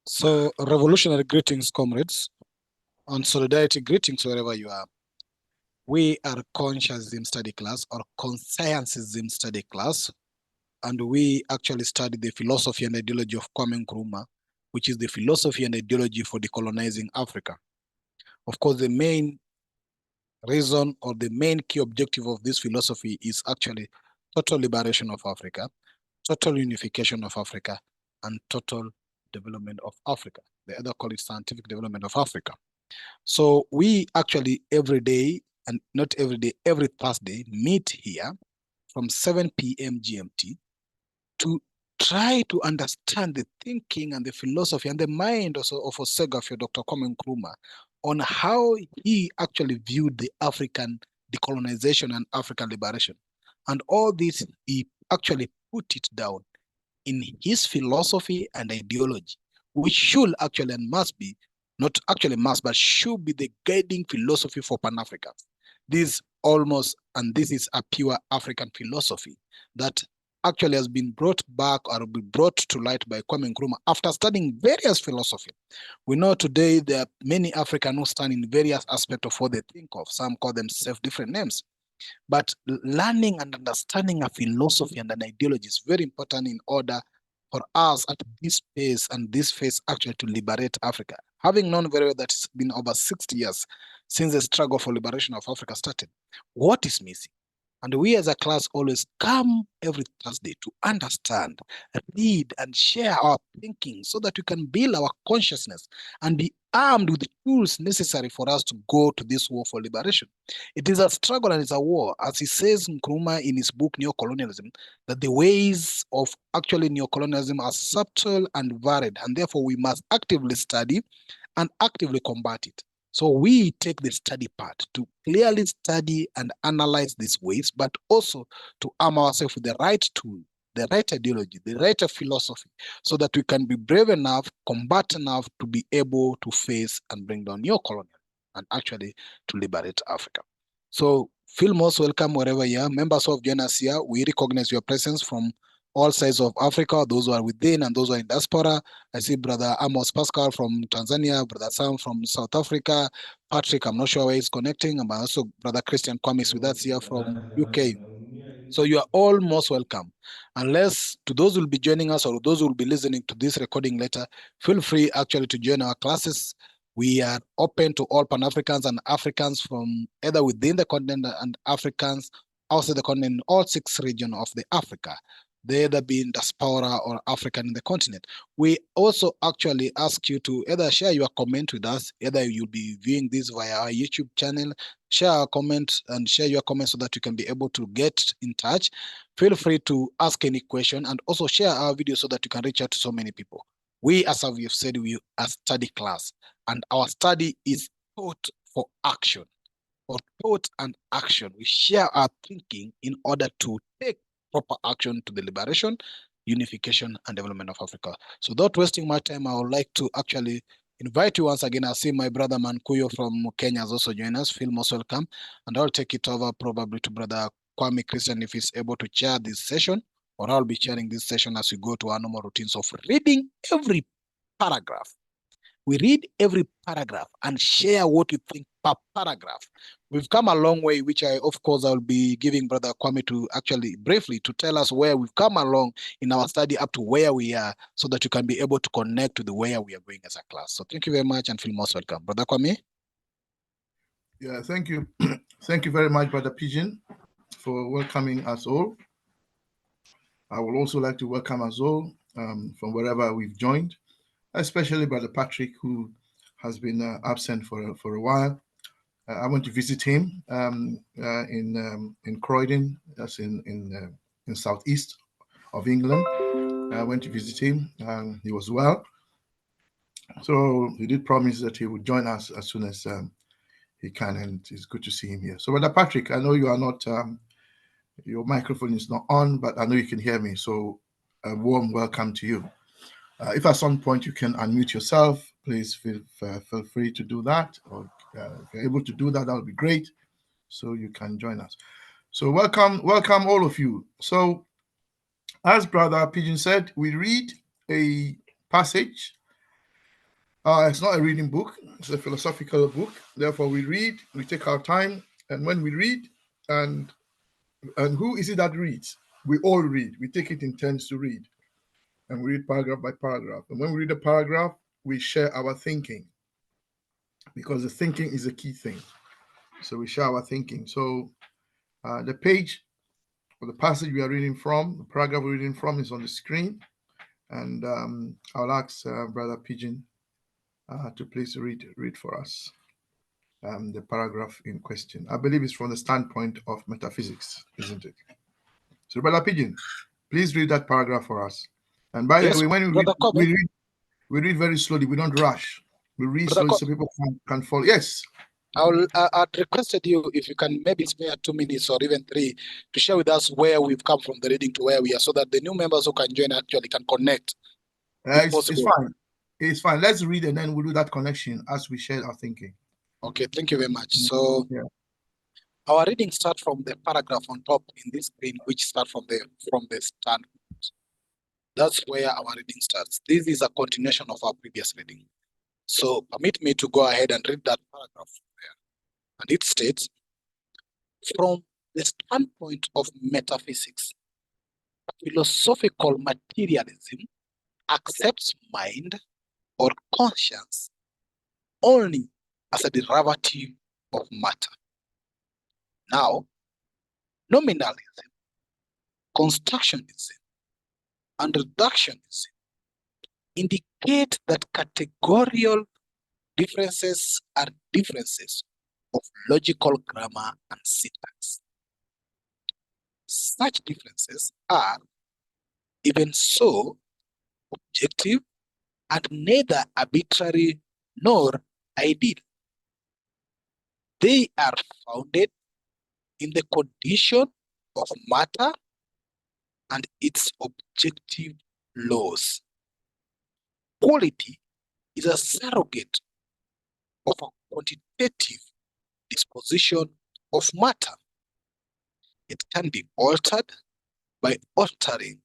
So, revolutionary greetings, comrades, and solidarity greetings wherever you are. We are consciousism study class or conscientism study class, and we actually study the philosophy and ideology of Kwame Nkrumah, which is the philosophy and ideology for decolonizing Africa. Of course, the main reason or the main key objective of this philosophy is actually total liberation of Africa, total unification of Africa, and total development of Africa. The other call it scientific development of Africa. So we actually every day, and not every day, every Thursday, meet here from 7 p.m. GMT to try to understand the thinking and the philosophy and the mind also of Osegafio, Dr. Kwame Nkrumah, on how he actually viewed the African decolonization and African liberation. And all this, he actually put it down in his philosophy and ideology, which should actually and must be, not actually must, but should be the guiding philosophy for Pan-Africans. This is a pure African philosophy that actually has been brought back or be brought to light by Kwame Nkrumah after studying various philosophy. We know today there are many Africans who stand in various aspects of what they think of. Some call themselves different names. But learning and understanding a philosophy and an ideology is very important in order for us at this pace and this phase actually to liberate Africa. Having known very well that it's been over 60 years since the struggle for liberation of Africa started, what is missing? And we as a class always come every Thursday to understand, read, and share our thinking so that we can build our consciousness and be armed with the tools necessary for us to go to this war for liberation. It is a struggle and it's a war. As he says Nkrumah in his book, Neocolonialism, that the ways of actually neocolonialism are subtle and varied, and therefore we must actively study and actively combat it. So we take the study part to clearly study and analyze these ways, but also to arm ourselves with the right tool, the right ideology, the right philosophy, so that we can be brave enough, combat enough to be able to face and bring down neocolonial and actually to liberate Africa. So feel most welcome wherever you are. Members of join us here. We recognize your presence from all sides of Africa, those who are within and those who are in diaspora. I see Brother Amos Pascal from Tanzania, Brother Sam from South Africa, Patrick, I'm not sure where he's connecting, and also Brother Christian Kwamis with us here from UK. So you are all most welcome. Unless to those who will be joining us or those who will be listening to this recording later, feel free actually to join our classes. We are open to all Pan-Africans and Africans from either within the continent and Africans outside the continent, all 6 regions of the Africa, they either be in diaspora or African in the continent. We also actually ask you to either share your comment with us, either you'll be viewing this via our YouTube channel, share our comment and share your comments so that you can be able to get in touch. Feel free to ask any question and also share our video so that you can reach out to so many people. We, as we have said, we are a study class, and our study is thought for action, or thought and action. We share our thinking in order to take proper action to the liberation, unification, and development of Africa. So without wasting my time, I would like to actually invite you once again. I see my brother Mankuyo from Kenya has also joined us. Feel most welcome. And I'll take it over probably to Brother Kwame Christian if he's able to chair this session, or I'll be chairing this session as we go to our normal routines of reading every paragraph. We read every paragraph and share what we think per paragraph. We've come a long way, which of course, I'll be giving Brother Kwame to actually briefly to tell us where we've come along in our study up to where we are so that you can be able to connect to the where we are going as a class. So thank you very much and feel most welcome. Brother Kwame? Yeah, thank you. Thank you very much, Brother Pigeon, for welcoming us all. I would also like to welcome us all from wherever we've joined, especially Brother Patrick, who has been absent for a while. I went to visit him in Croydon, that's in southeast of England. I went to visit him, and he was well. So he did promise that he would join us as soon as he can, and it's good to see him here. So, Brother Patrick, I know you are not, your microphone is not on, but I know you can hear me. So, a warm welcome to you. If at some point you can unmute yourself, please feel free to do that. Or if you're able to do that, that would be great. So you can join us. So welcome all of you. So as Brother Pigeon said, we read a passage It's not a reading book. It's a philosophical book. Therefore, we read, we take our time, and when we read, and who is it that reads? We all read. We take it in turns to read, and we read paragraph by paragraph. And when we read a paragraph, we share our thinking, because the thinking is a key thing. So we share our thinking. So the page or the passage we are reading from, the paragraph we're reading from, is on the screen. And I'll ask Brother Pigeon to please read for us the paragraph in question. I believe it's from the standpoint of metaphysics, isn't it? So, Brother Pigeon, please read that paragraph for us. And by the way, when we read very slowly. We don't rush. We read slowly so people can follow. Yes. I'd requested you if you can maybe spare 2 minutes or even 3 to share with us where we've come from the reading to where we are, so that the new members who can join actually can connect. It's fine. It's fine. Let's read and then we'll do that connection as we share our thinking. Okay, thank you very much. So our reading starts from the paragraph on top in this screen, which starts from the standpoint. That's where our reading starts. This is a continuation of our previous reading. So permit me to go ahead and read that paragraph there. And it states, from the standpoint of metaphysics, philosophical materialism accepts mind or conscience only as a derivative of matter. Now, nominalism, constructionism, and reductionism indicate that categorial differences are differences of logical grammar and syntax. Such differences are, even so, objective and neither arbitrary nor ideal. They are founded in the condition of matter and its objective laws. Quality is a surrogate of a quantitative disposition of matter. It can be altered by altering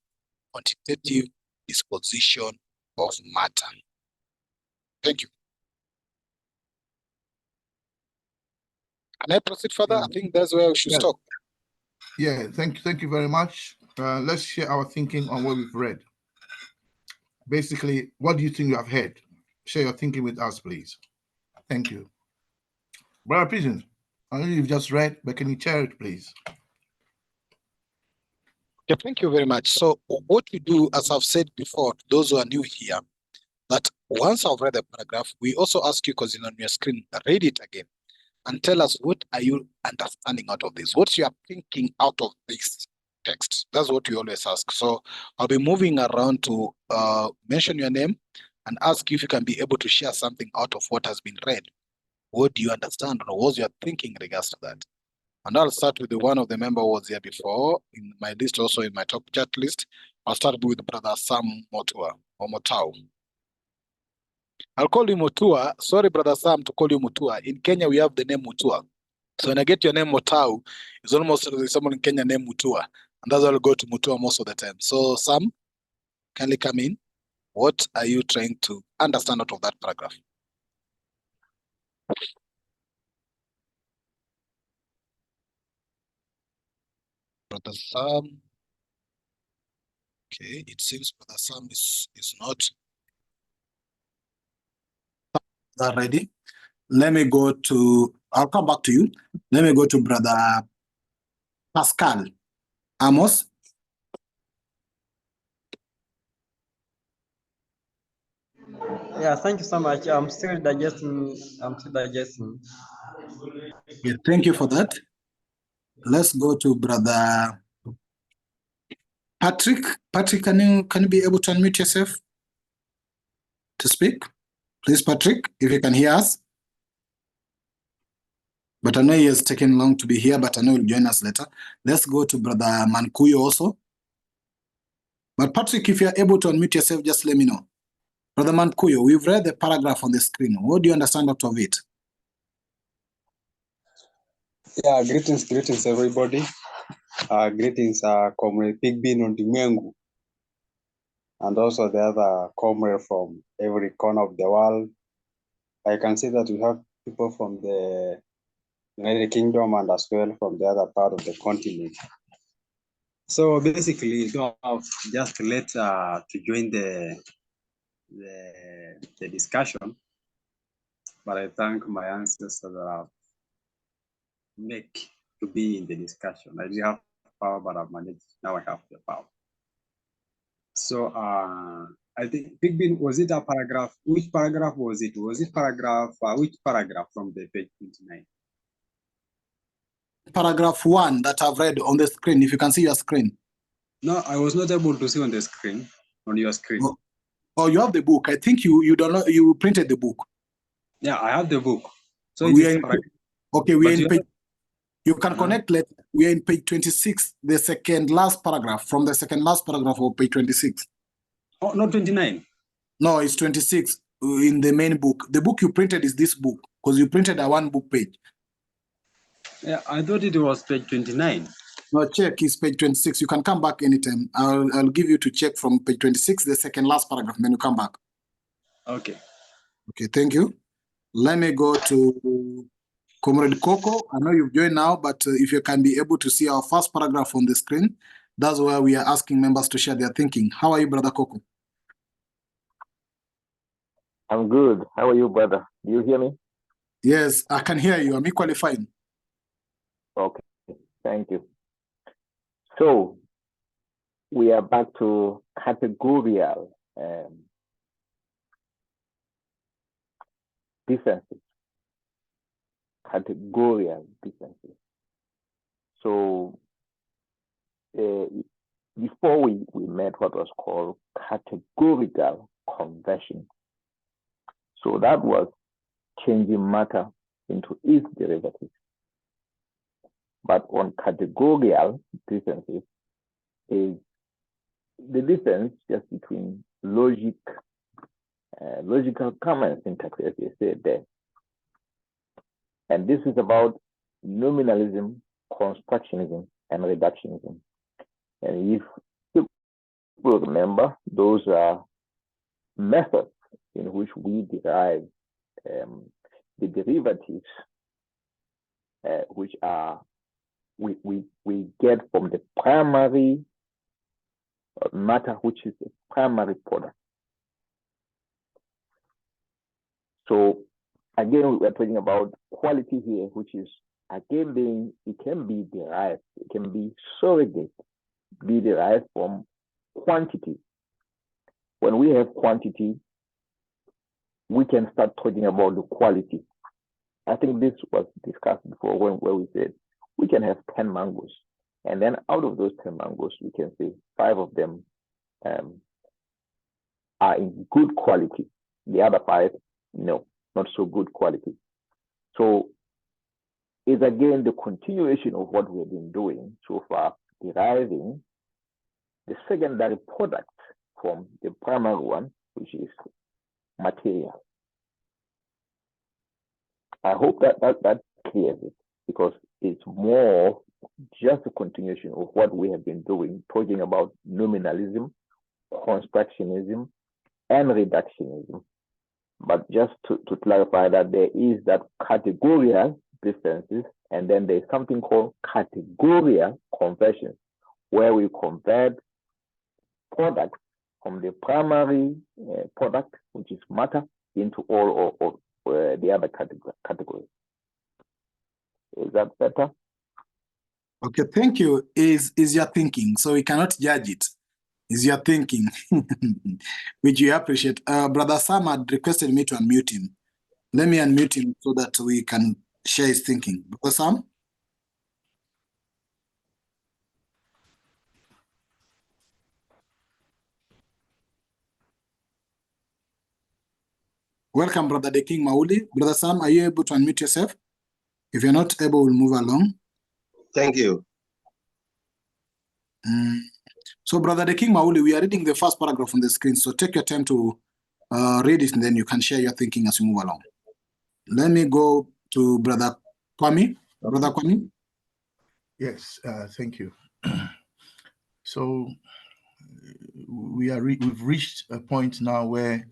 quantitative disposition of matter. Thank you. Can I proceed further? I think that's where we should stop. Yeah, thank you very much. Let's share our thinking on what we've read. Basically, what do you think you have heard? Share your thinking with us, please. Thank you. Brother Pigeon, I know you've just read, but can you share it, please? Yeah, thank you very much. So what we do, as I've said before, to those who are new here, that once I've read the paragraph, we also ask you, because on your screen, read it again and tell us, what are you understanding out of this? What's your thinking out of this text? That's what we always ask. So I'll be moving around to mention your name and ask you if you can be able to share something out of what has been read. What do you understand, or what's your thinking in regards to that? And I'll start with the one of the member who was here before in my list, also in my top chat list. I'll start with Brother Sam Motua or Motau. I'll call you Mutua. Sorry, Brother Sam, to call you Mutua. In Kenya, we have the name Mutua. So when I get your name Motau, it's almost like someone in Kenya named Mutua. And that's why I'll go to Mutua most of the time. So Sam, kindly come in. What are you trying to understand out of that paragraph? Brother Sam. Okay, it seems Brother Sam is not ready. Let me go to, I'll come back to you. Let me go to Brother Pascal Amos. Yeah, thank you so much. I'm still digesting. Yeah, thank you for that. Let's go to Brother Patrick. Patrick, can you be able to unmute yourself to speak? Please, Patrick, if you can hear us. But I know he has taken long to be here, but I know he'll join us later. Let's go to Brother Mankuyo also. But Patrick, if you're able to unmute yourself, just let me know. Brother Mankuyo, we've read the paragraph on the screen. What do you understand out of it? Yeah, greetings everybody. Greetings, Comrade Pigbin on the Mwengu, and also the other comrade from every corner of the world. I can see that we have people from the United Kingdom and as well from the other part of the continent. So basically, you don't have just let to join the discussion, but I thank my ancestors that have make to be in the discussion. I didn't have power, but I've managed. Now I have the power. So I think Big Bin, was it a paragraph? Which paragraph was it? Was it paragraph? Which paragraph from the page 29? Paragraph 1 that I've read on the screen. If you can see your screen. No, I was not able to see on the screen, on your screen. Oh, you have the book. I think you don't know, you printed the book. Yeah, I have the book. So we it are is in, okay, we are in page. You can Uh-huh. connect. We are in page 26, the second last paragraph, from the second last paragraph of page 26. Oh, not 29. No, it's 26 in the main book. The book you printed is this book, because you printed a one book page. Yeah, I thought it was page 29. No, check, it's page 26. You can come back anytime. I'll give you to check from page 26, the second last paragraph, and then you come back. Okay. Okay, thank you. Let me go to Comrade Coco. I know you've joined now, but if you can be able to see our first paragraph on the screen, that's where we are asking members to share their thinking. How are you, Brother Coco? I'm good. How are you, brother? Do you hear me? Yes, I can hear you. I'm equally fine. Okay, thank you. So, we are back to categorial differences. Categorial differences. So, before we met what was called categorical conversion. So that was changing matter into its derivatives. But on categorial differences is the difference just between logical common syntax, as you said there. And this is about nominalism, constructionism, and reductionism. And if people remember, those are methods in which we derive the derivatives, which are we get from the primary matter, which is the primary product. So again, we're talking about quality here, which is again it can be derived, it can be surrogate, be derived from quantity. When we have quantity, we can start talking about the quality. I think this was discussed before where we said we can have 10 mangoes, and then out of those 10 mangoes, we can say 5 of them are in good quality. The other 5, no, not so good quality. So it's again the continuation of what we've been doing so far, deriving the secondary product from the primary one, which is material. I hope that clears it, because it's more just a continuation of what we have been doing, talking about nominalism, constructionism, and reductionism. But just to clarify that there is that categorial differences, and then there's something called categorial conversions, where we convert products from the primary product, which is matter, into all or the other categories. Is that better? Okay, thank you. Is your thinking, so we cannot judge it. Is your thinking, which you appreciate. Brother Sam had requested me to unmute him. Let me unmute him so that we can share his thinking. Brother Sam? Welcome, Brother the King Mauli. Brother Sam, are you able to unmute yourself? If you're not able, we'll move along. Thank you. So, Brother the King Mauli, we are reading the first paragraph on the screen, so take your time to read it, and then you can share your thinking as we move along. Let me go to Brother Kwame. Brother Kwame? Yes, thank you. So we've reached a point now where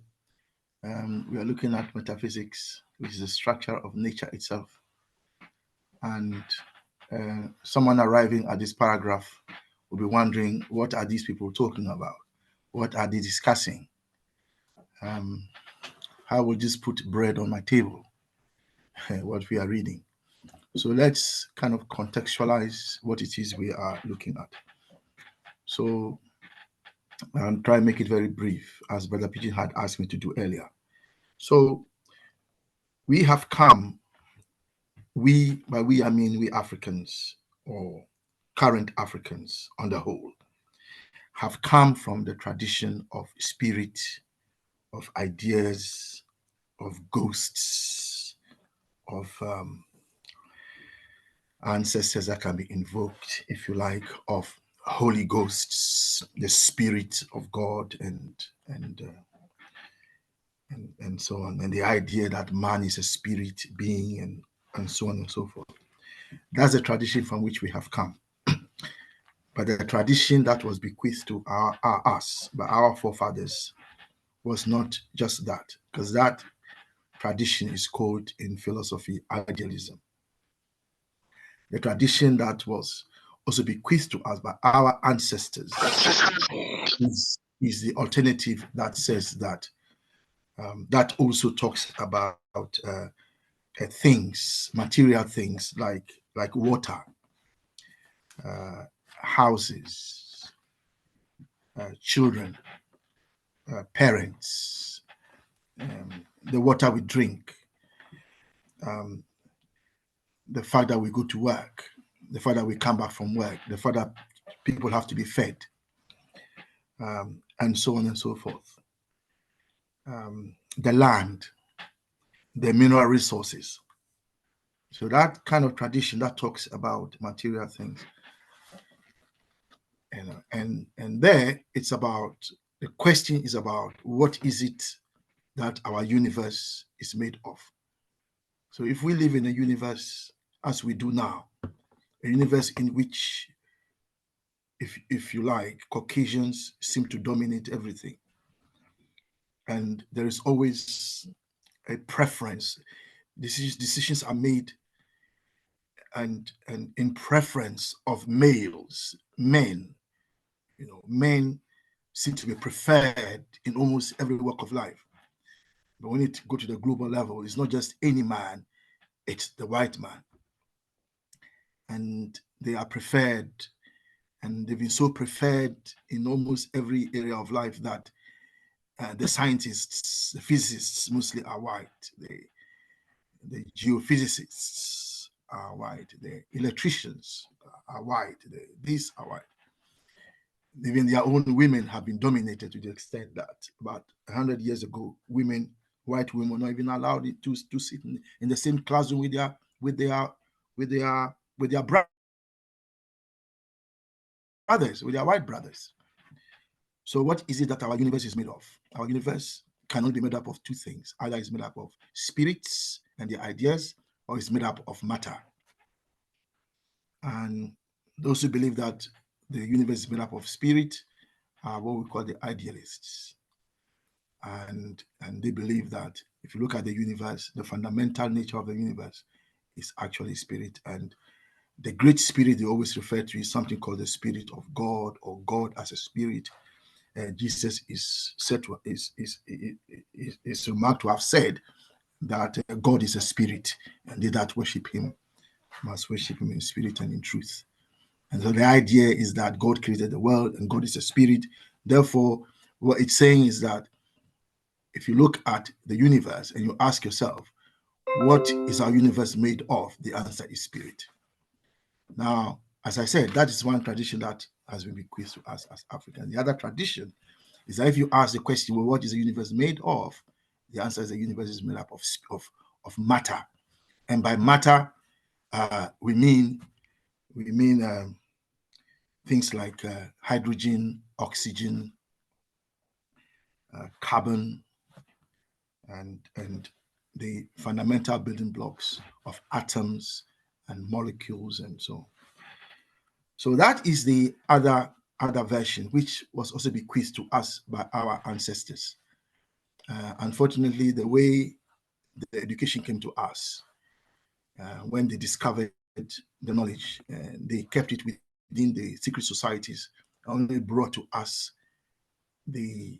we are looking at metaphysics which is the structure of nature itself. And someone arriving at this paragraph will be wondering, what are these people talking about? What are they discussing? How will this put bread on my table? What we are reading. So let's kind of contextualize what it is we are looking at. So I'll try and make it very brief, as Brother Pigeon had asked me to do earlier. So we have come, by we I mean we Africans, or current Africans on the whole, have come from the tradition of spirit, of ideas, of ghosts, of ancestors that can be invoked, if you like, of holy ghosts, the spirit of God, and so on, and the idea that man is a spirit being, and so on and so forth. That's the tradition from which we have come. But the tradition that was bequeathed to us by our forefathers was not just that, because that tradition is called in philosophy idealism. The tradition that was also bequeathed to us by our ancestors is the alternative that says that that also talks about things, material things like water, houses, children, parents, the water we drink, the fact that we go to work, the fact that we come back from work, the fact that people have to be fed, and so on and so forth. The land, the mineral resources. So that kind of tradition that talks about material things. And there it's about, the question is about, what is it that our universe is made of? So if we live in a universe as we do now, a universe in which, if you like, Caucasians seem to dominate everything, and there is always a preference, decisions are made and in preference of males, men. Men seem to be preferred in almost every walk of life. But when it go to the global level, it's not just any man, it's the white man. And they are preferred, and they've been so preferred in almost every area of life that the scientists, the physicists mostly are white. The geophysicists are white. The electricians are white. These are white. Even their own women have been dominated to the extent that about 100 years ago, white women were not even allowed to sit in the same classroom with their brothers, with their white brothers. So what is it that our universe is made of? Our universe cannot be made up of two things. Either it's made up of spirits and their ideas, or it's made up of matter. And those who believe that the universe is made up of spirit are what we call the idealists. And they believe that if you look at the universe, the fundamental nature of the universe is actually spirit. And the great spirit they always refer to is something called the spirit of God, or God as a spirit. Jesus is remarked to have said that God is a spirit, and they that worship him must worship him in spirit and in truth. And so the idea is that God created the world and God is a spirit. Therefore, what it's saying is that if you look at the universe and you ask yourself, what is our universe made of? The answer is spirit. Now, as I said, that is one tradition that has been bequeathed to us as Africans. The other tradition is that if you ask the question, well, what is the universe made of? The answer is the universe is made up of matter. And by matter, we mean things like hydrogen, oxygen, carbon, and the fundamental building blocks of atoms and molecules and so on. So that is the other version, which was also bequeathed to us by our ancestors. Unfortunately, the way the education came to us. When they discovered the knowledge, they kept it within the secret societies, only brought to us the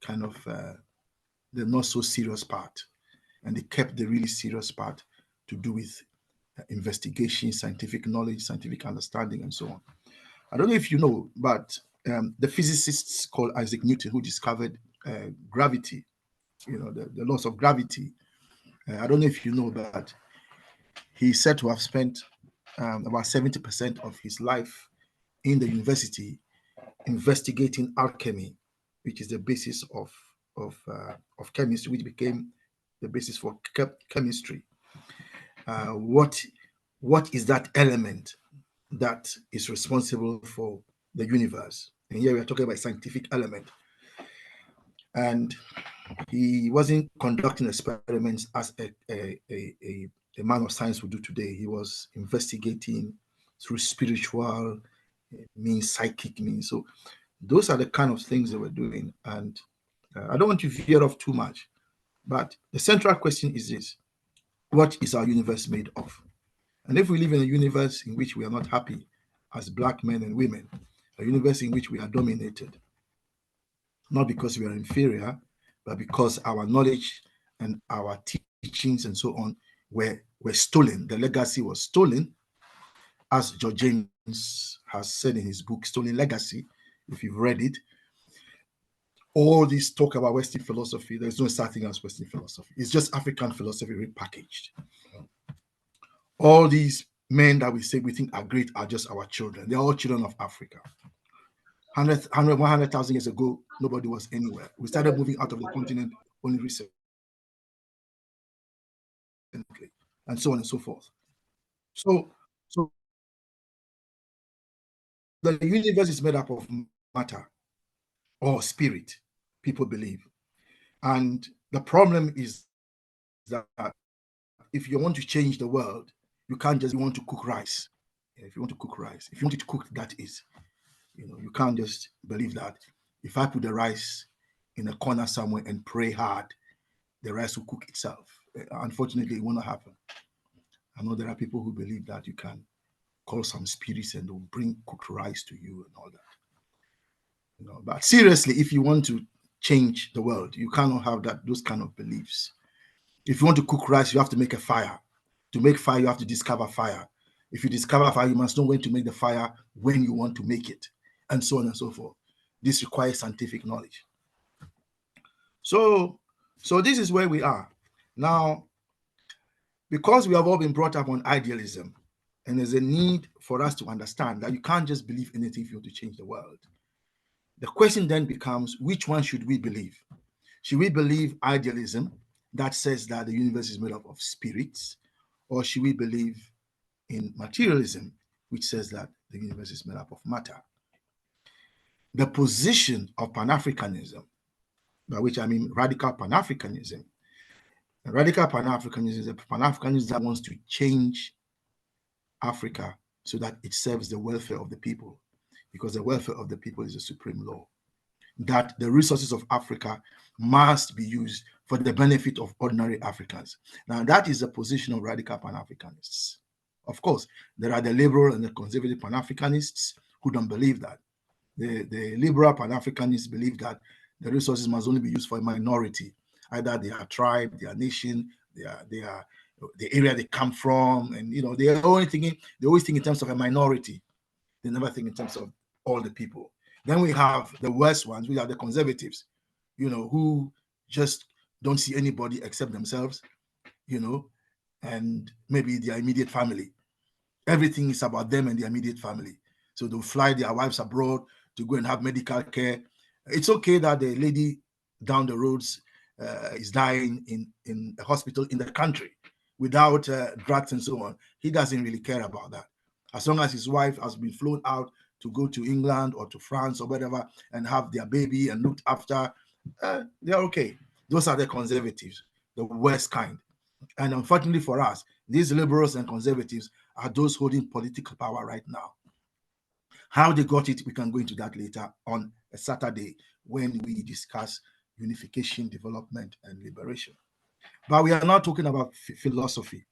kind of the not so serious part, and they kept the really serious part to do with investigation, scientific knowledge, scientific understanding, and so on. I don't know if you know, but the physicists called Isaac Newton, who discovered gravity, the laws of gravity. I don't know if you know that he's said to have spent about 70% of his life in the university investigating alchemy, which is the basis of chemistry, which became the basis for chemistry. What is that element that is responsible for the universe? And here we are talking about scientific element. And he wasn't conducting experiments as a man of science would do today. He was investigating through spiritual means, psychic means. So those are the kind of things they were doing. And I don't want to veer off too much, but the central question is this: what is our universe made of? And if we live in a universe in which we are not happy as Black men and women, a universe in which we are dominated, not because we are inferior, but because our knowledge and our teachings and so on were stolen. The legacy was stolen, as George James has said in his book, Stolen Legacy, if you've read it. All this talk about Western philosophy, there's no such thing as Western philosophy. It's just African philosophy repackaged. All these men that we say we think are great are just our children. They're all children of Africa. 100,000 years ago, nobody was anywhere. We started moving out of the continent only recently, and so on and so forth. So the universe is made up of matter or spirit, people believe. And the problem is that if you want to change the world, you can't just want to cook rice. If you want to cook rice, if you want it cooked, that is, you can't just believe that if I put the rice in a corner somewhere and pray hard, the rice will cook itself. Unfortunately, it will not happen. I know there are people who believe that you can call some spirits and they'll bring cooked rice to you and all that. But seriously, if you want to change the world, you cannot have those kind of beliefs. If you want to cook rice, you have to make a fire. To make fire, you have to discover fire. If you discover fire, you must know when to make the fire, when you want to make it, and so on and so forth. This requires scientific knowledge. So this is where we are. Now, because we have all been brought up on idealism, and there's a need for us to understand that you can't just believe anything if you want to change the world. The question then becomes, which one should we believe? Should we believe idealism that says that the universe is made up of spirits, or should we believe in materialism, which says that the universe is made up of matter? The position of Pan-Africanism, by which I mean radical Pan-Africanism. Radical Pan-Africanism is a Pan-Africanism that wants to change Africa so that it serves the welfare of the people, because the welfare of the people is the supreme law. That the resources of Africa must be used for the benefit of ordinary Africans. Now, that is the position of radical Pan-Africanists. Of course, there are the liberal and the conservative Pan-Africanists who don't believe that. The liberal Pan-Africanists believe that the resources must only be used for a minority, either their tribe, their nation, their the area they come from, and they always think in terms of a minority. They never think in terms of all the people. Then we have the worst ones. We have the conservatives, who just don't see anybody except themselves, and maybe their immediate family. Everything is about them and their immediate family. So they'll fly their wives abroad to go and have medical care. It's okay that the lady down the roads is dying in a hospital in the country without drugs and so on. He doesn't really care about that. As long as his wife has been flown out to go to England or to France or whatever and have their baby and looked after, they're okay. Those are the conservatives, the worst kind. And unfortunately for us, these liberals and conservatives are those holding political power right now. How they got it, we can go into that later on a Saturday when we discuss unification, development, and liberation. But we are not talking about philosophy.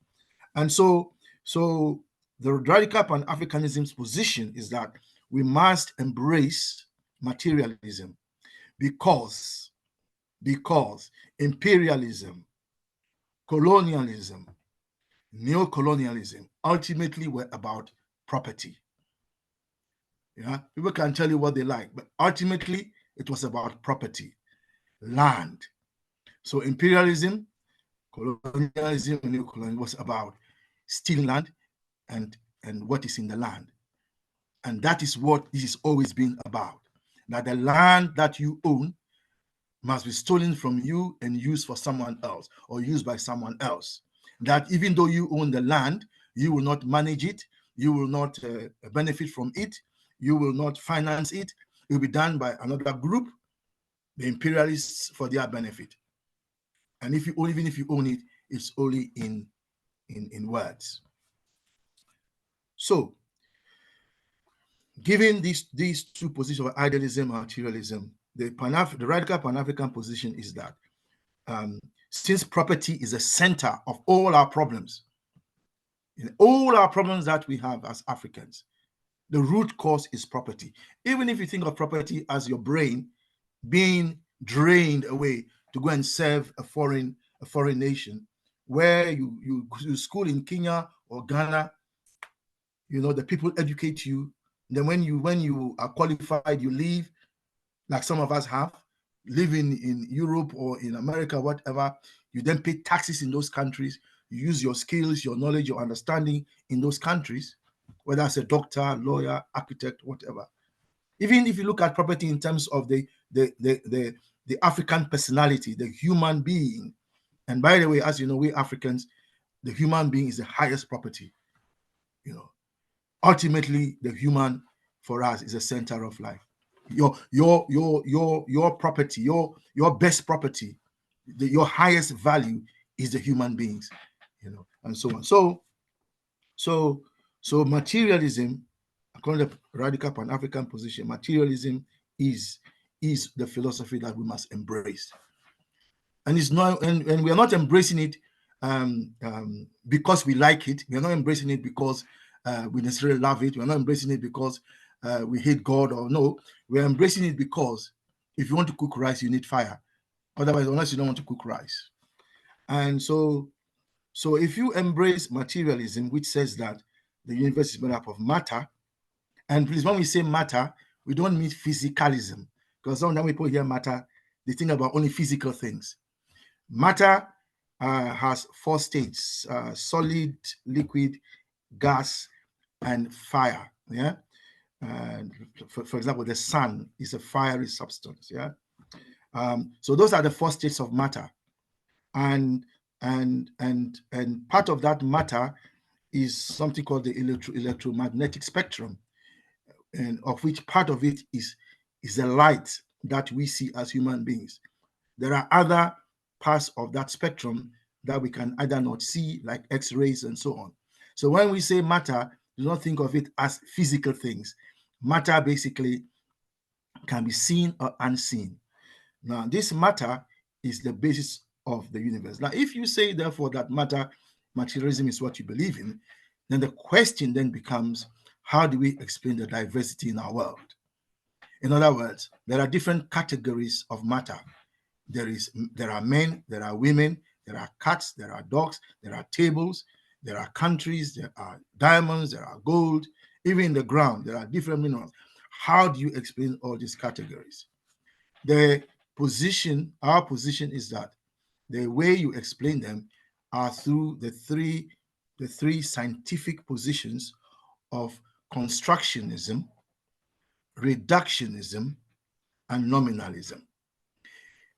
And so the radical Pan-Africanism's position is that we must embrace materialism because imperialism, colonialism, neocolonialism ultimately were about property. Yeah, people can tell you what they like, but ultimately it was about property, land. So imperialism, colonialism, and neocolonialism was about stealing land and what is in the land. And that is what this has always been about. That the land that you own must be stolen from you and used for someone else or used by someone else. That even though you own the land, you will not manage it, you will not benefit from it, you will not finance it. It will be done by another group, the imperialists, for their benefit. And if you own, even if you own it, it's only in words. So, given these two positions of idealism and materialism, the radical Pan-African position is that since property is the center of all our problems, in all our problems that we have as Africans, the root cause is property. Even if you think of property as your brain being drained away to go and serve a foreign nation, where you school in Kenya or Ghana, the people educate you. Then when you are qualified, you leave, like some of us have, living in Europe or in America, whatever. You then pay taxes in those countries. You use your skills, your knowledge, your understanding in those countries, whether as a doctor, lawyer, architect, whatever. Even if you look at property in terms of the African personality, the human being, and by the way, as you know, we Africans, the human being is the highest property. Ultimately, the human for us is the center of life. Your property, your best property, your highest value is the human beings, and so on. So materialism, according to the radical Pan-African position, materialism is the philosophy that we must embrace. And it's not, and we are not embracing it because we like it. We are not embracing it because we necessarily love it. We are not embracing it because we hate God, or no. We are embracing it because if you want to cook rice, you need fire. Otherwise, unless you don't want to cook rice. And so if you embrace materialism, which says that the universe is made up of matter, and please, when we say matter, we don't mean physicalism, because sometimes people hear matter, they think about only physical things. Matter has 4 states: solid, liquid, gas, and fire. Yeah. For example, the sun is a fiery substance. Yeah. So those are the 4 states of matter, and part of that matter is something called the electromagnetic spectrum, and of which part of it is the light that we see as human beings. There are other parts of that spectrum that we can either not see, like X-rays and so on. So when we say matter, do not think of it as physical things. Matter basically can be seen or unseen. Now, this matter is the basis of the universe. Now, if you say, therefore, that materialism is what you believe in, then the question then becomes, how do we explain the diversity in our world? In other words, there are different categories of matter. There are men, there are women, there are cats, there are dogs, there are tables, there are countries, there are diamonds, there are gold, even in the ground, there are different minerals. How do you explain all these categories? Our position is that the way you explain them are through the three scientific positions of constructionism, reductionism, and nominalism.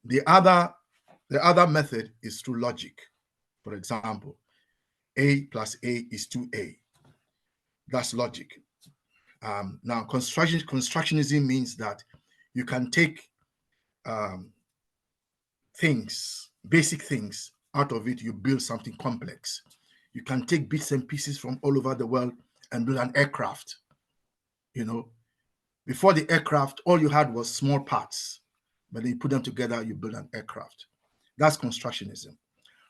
The other method is through logic. For example, A plus A is 2A. That's logic. Now, constructionism means that you can take basic things, out of it, you build something complex. You can take bits and pieces from all over the world and build an aircraft. Before the aircraft, all you had was small parts, but then you put them together, you build an aircraft. That's constructionism.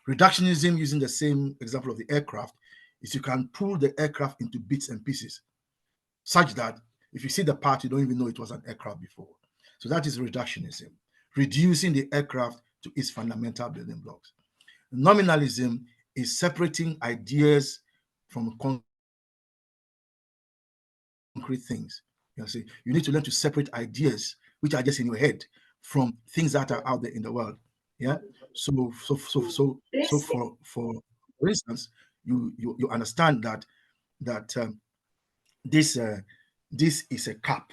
Reductionism, using the same example of the aircraft, is you can pull the aircraft into bits and pieces, such that if you see the part, you don't even know it was an aircraft before. So that is reductionism, reducing the aircraft to its fundamental building blocks. Nominalism is separating ideas from concrete things. You see, you need to learn to separate ideas which are just in your head from things that are out there in the world. Yeah. So for instance, you understand that this is a cup.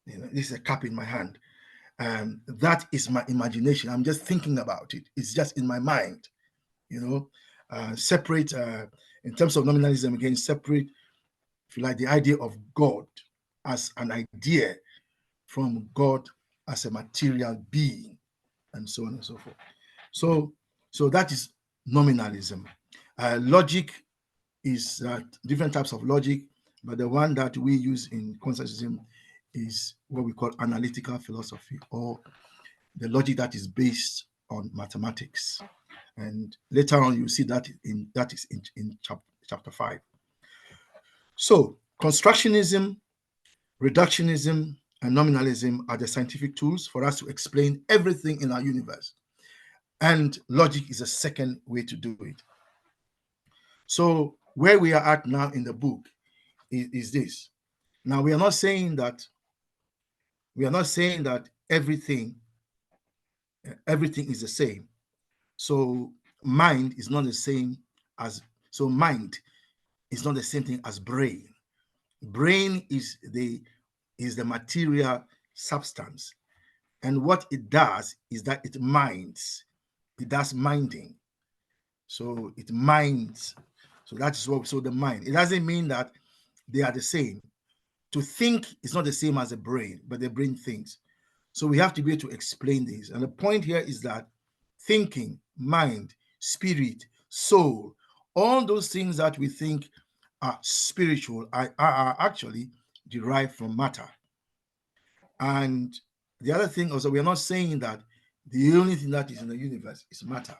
You know, this is a cup in my hand. That is my imagination. I'm just thinking about it. It's just in my mind. You know, separate in terms of nominalism again. Separate, if you like, the idea of God as an idea from God as a material being, and so on and so forth. So that is nominalism. Logic is different types of logic, but the one that we use in consciousness is what we call analytical philosophy, or the logic that is based on mathematics. And later on, you see that is in chapter 5. So constructionism, reductionism, and nominalism are the scientific tools for us to explain everything in our universe. And logic is a second way to do it. So where we are at now in the book is this. Now, we are not saying that everything is the same. So mind is not the same as mind is not the same thing as brain. Brain is the material substance, and what it does is that it minds. It does minding. So it minds. So that is what. So the mind. It doesn't mean that they are the same. To think is not the same as the brain, but the brain thinks. So we have to be able to explain this. And the point here is that thinking, mind, spirit, soul, all those things that we think are spiritual are actually derived from matter. And the other thing also, we are not saying that the only thing that is in the universe is matter.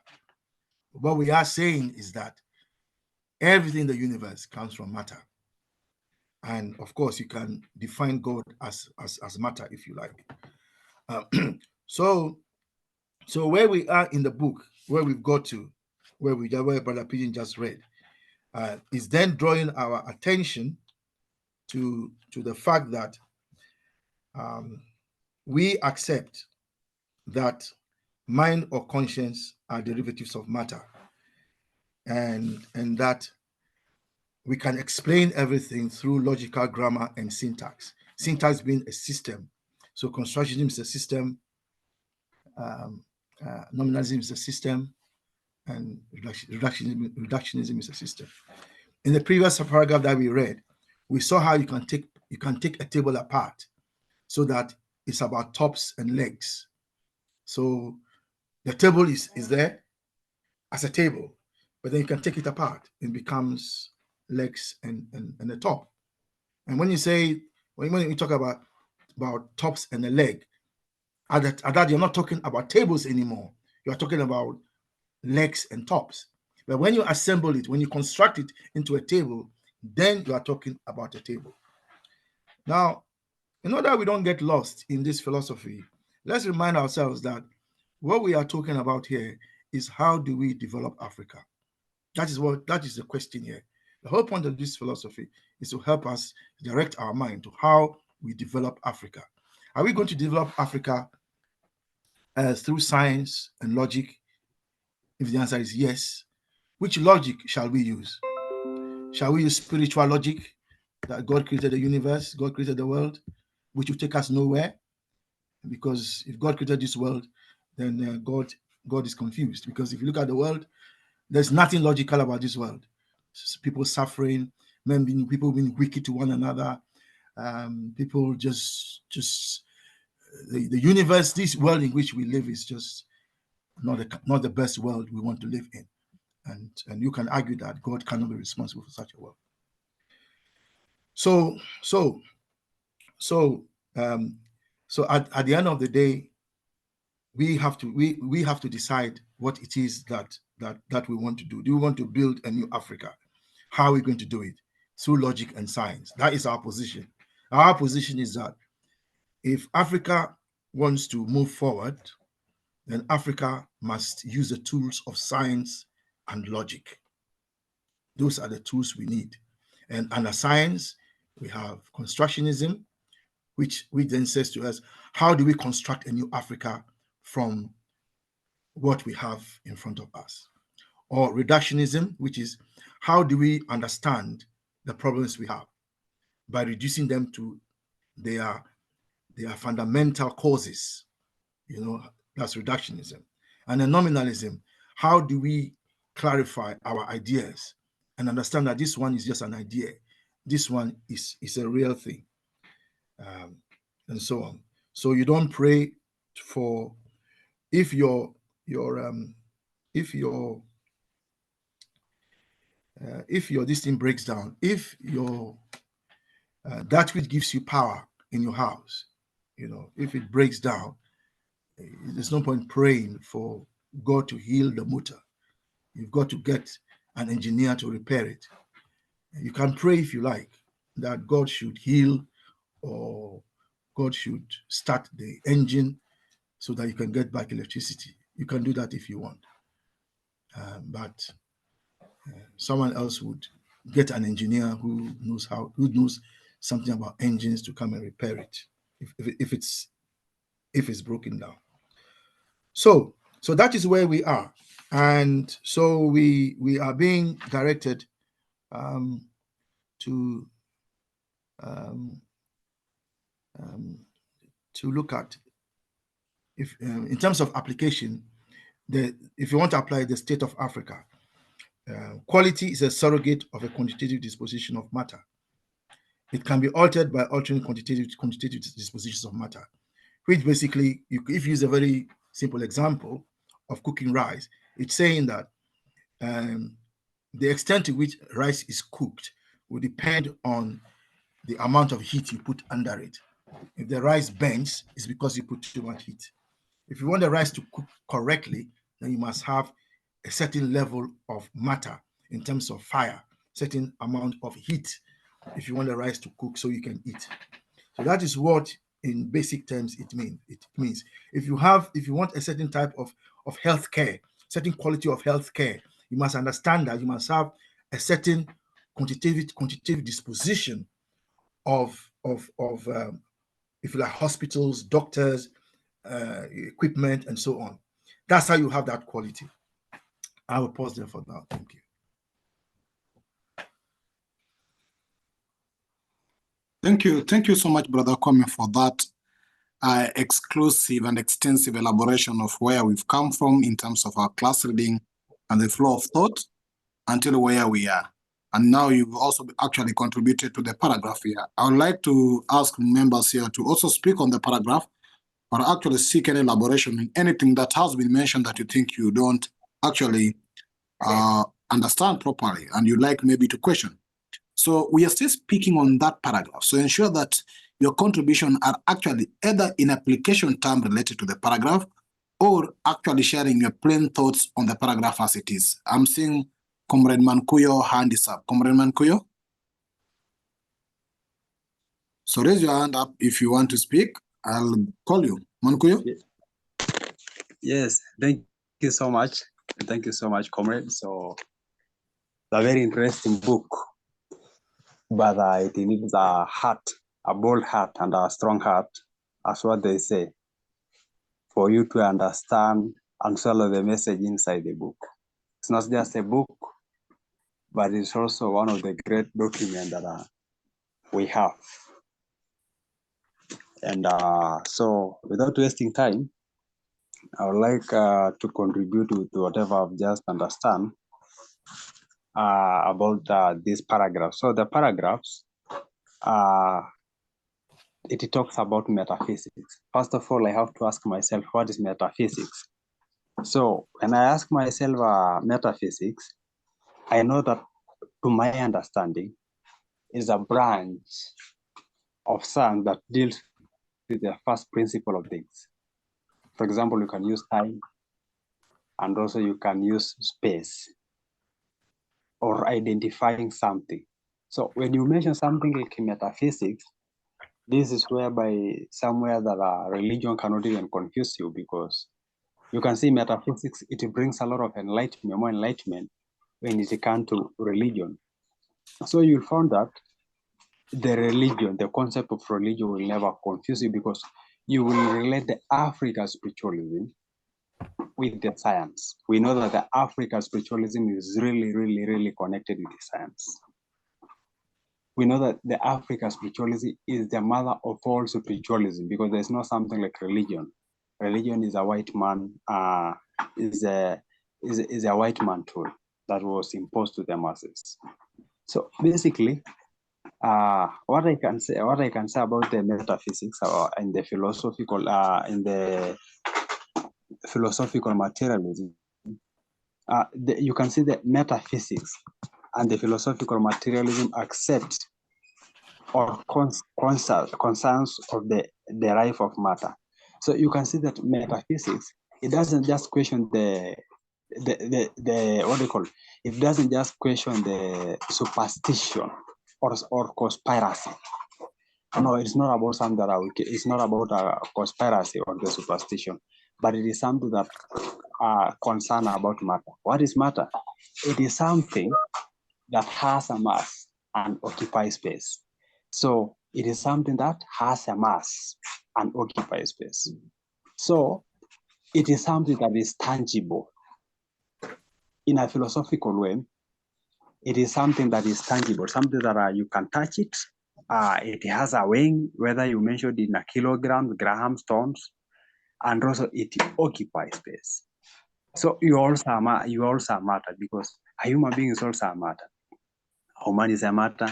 What we are saying is that everything in the universe comes from matter. And of course, you can define God as matter if you like. So where we are in the book, where we've got to, where Brother Pigeon just read, is then drawing our attention to the fact that we accept that mind or conscience are derivatives of matter, and that we can explain everything through logical grammar and syntax. Syntax being a system. So constructionism is a system, nominalism is a system, and reductionism is a system. In the previous paragraph that we read, we saw how you can take a table apart so that it's about tops and legs. So the table is there as a table, but then you can take it apart. It becomes legs and the top. And when you talk about tops and the leg, at that you're not talking about tables anymore. You're talking about legs and tops. But when you assemble it, when you construct it into a table, then you are talking about a table. Now, in order we don't get lost in this philosophy, let's remind ourselves that what we are talking about here is how do we develop Africa? That is the question here. The whole point of this philosophy is to help us direct our mind to how we develop Africa. Are we going to develop Africa through science and logic? If the answer is yes, which logic shall we use? Shall we use spiritual logic, that God created the universe, God created the world, which will take us nowhere? Because if God created this world, then God is confused. Because if you look at the world, there's nothing logical about this world. People suffering, people being wicked to one another, people just the universe, this world in which we live is just not the best world we want to live in. And you can argue that God cannot be responsible for such a world. So at the end of the day, we have to decide what it is that that we want to do? Do we want to build a new Africa? How are we going to do it? Through logic and science. That is our position. Our position is that if Africa wants to move forward, then Africa must use the tools of science and logic. Those are the tools we need. And under science, we have constructionism, which then says to us, how do we construct a new Africa from what we have in front of us? Or reductionism, which is how do we understand the problems we have by reducing them to their fundamental causes. That's reductionism. And then nominalism, how do we clarify our ideas and understand that this one is just an idea, this one is a real thing, and so on. So you don't pray for, if your this thing breaks down, if your that which gives you power in your house, if it breaks down, there's no point praying for God to heal the motor. You've got to get an engineer to repair it. You can pray if you like that God should heal or God should start the engine so that you can get back electricity. You can do that if you want. But someone else would get an engineer who knows something about engines to come and repair it if it's broken down. So that is where we are, and so we are being directed to look at, if in terms of application, if you want to apply the state of Africa, quality is a surrogate of a quantitative disposition of matter. It can be altered by altering quantitative dispositions of matter, which basically, if you use a very simple example of cooking rice, it's saying that the extent to which rice is cooked will depend on the amount of heat you put under it. If the rice bends, it's because you put too much heat. If you want the rice to cook correctly, then you must have a certain level of matter in terms of fire, certain amount of heat, if you want the rice to cook so you can eat. So that is what, in basic terms, it means. It means if you want a certain type of health care, certain quality of health care, you must understand that you must have a certain quantitative disposition of if you like, hospitals, doctors, equipment, and so on. That's how you have that quality. I will pause there for now. Thank you. Thank you so much, Brother Kwame, for that exclusive and extensive elaboration of where we've come from in terms of our class reading and the flow of thought until where we are. And now you've also actually contributed to the paragraph here. I would like to ask members here to also speak on the paragraph or actually seek an elaboration in anything that has been mentioned that you think you don't actually understand properly and you'd like maybe to question. So we are still speaking on that paragraph. So ensure that your contribution are actually either in application term related to the paragraph or actually sharing your plain thoughts on the paragraph as it is. I'm seeing Comrade Mankuyo hand is up. Comrade Mankuyo? So raise your hand up if you want to speak. I'll call you. Mankuyo? Yes, thank you so much. Thank you so much, Comrade. So it's a very interesting book, but it needs a heart, a bold heart and a strong heart, as what they say, for you to understand and swallow the message inside the book. It's not just a book, but it's also one of the great documents that we have. And so without wasting time, I would like to contribute to whatever I've just understand about this paragraph. So the paragraphs, it talks about metaphysics. First of all, I have to ask myself, what is metaphysics? So when I ask myself metaphysics, I know that, to my understanding, is a branch of science that deals with the first principle of things. For example, you can use time, and also you can use space or identifying something. So when you mention something like metaphysics, this is whereby somewhere that religion cannot even confuse you, because you can see metaphysics, it brings a lot of enlightenment, more enlightenment when it comes to religion. So you'll find that the religion, the concept of religion will never confuse you, because you will relate the African spiritualism with the science. We know that the African spiritualism is really connected with the science. We know that the African spiritualism is the mother of all spiritualism, because there's not something like religion. Religion is a white man, is a white man tool that was imposed to the masses. So basically, what I can say about the metaphysics and the philosophical materialism, you can see the metaphysics and the philosophical materialism accept or concerns of the life of matter. So you can see that metaphysics, it doesn't just question the what do you call it? It doesn't just question the superstition or conspiracy. No, it's not about something that it's not about a conspiracy or the superstition, but it is something that concern about matter. What is matter? It is something that has a mass and occupies space. So it is something that has a mass and occupies space. So it is something that is tangible. In a philosophical way, it is something that is tangible, something that you can touch it. It has a weighing, whether you measured in a kilogram, grams, tons, and also it occupies space. So you also are matter, because a human being is also a matter. A woman is a matter,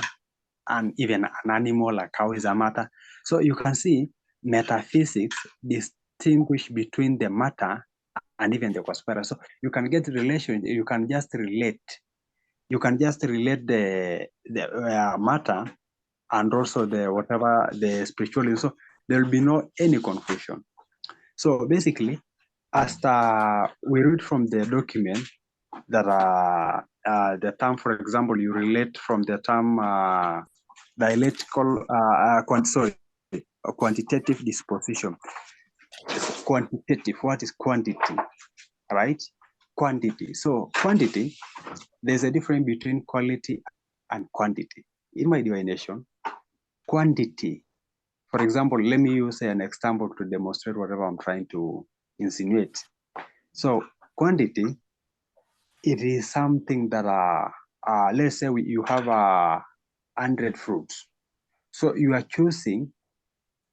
and even an animal like cow is a matter. So you can see metaphysics distinguish between the matter and even the conspiracy. So you can get relation. You can just relate. You can just relate the matter and also the whatever the spiritualism. So there will be no any confusion. So basically, as we read from the document that the term, for example, you relate from the term dialectical quantitative disposition. Quantitative, what is quantity, right? Quantity. So quantity, there's a difference between quality and quantity. In my divination, quantity, for example, let me use an example to demonstrate whatever I'm trying to insinuate. So quantity, it is something that let's say you have 100 fruits. So you are choosing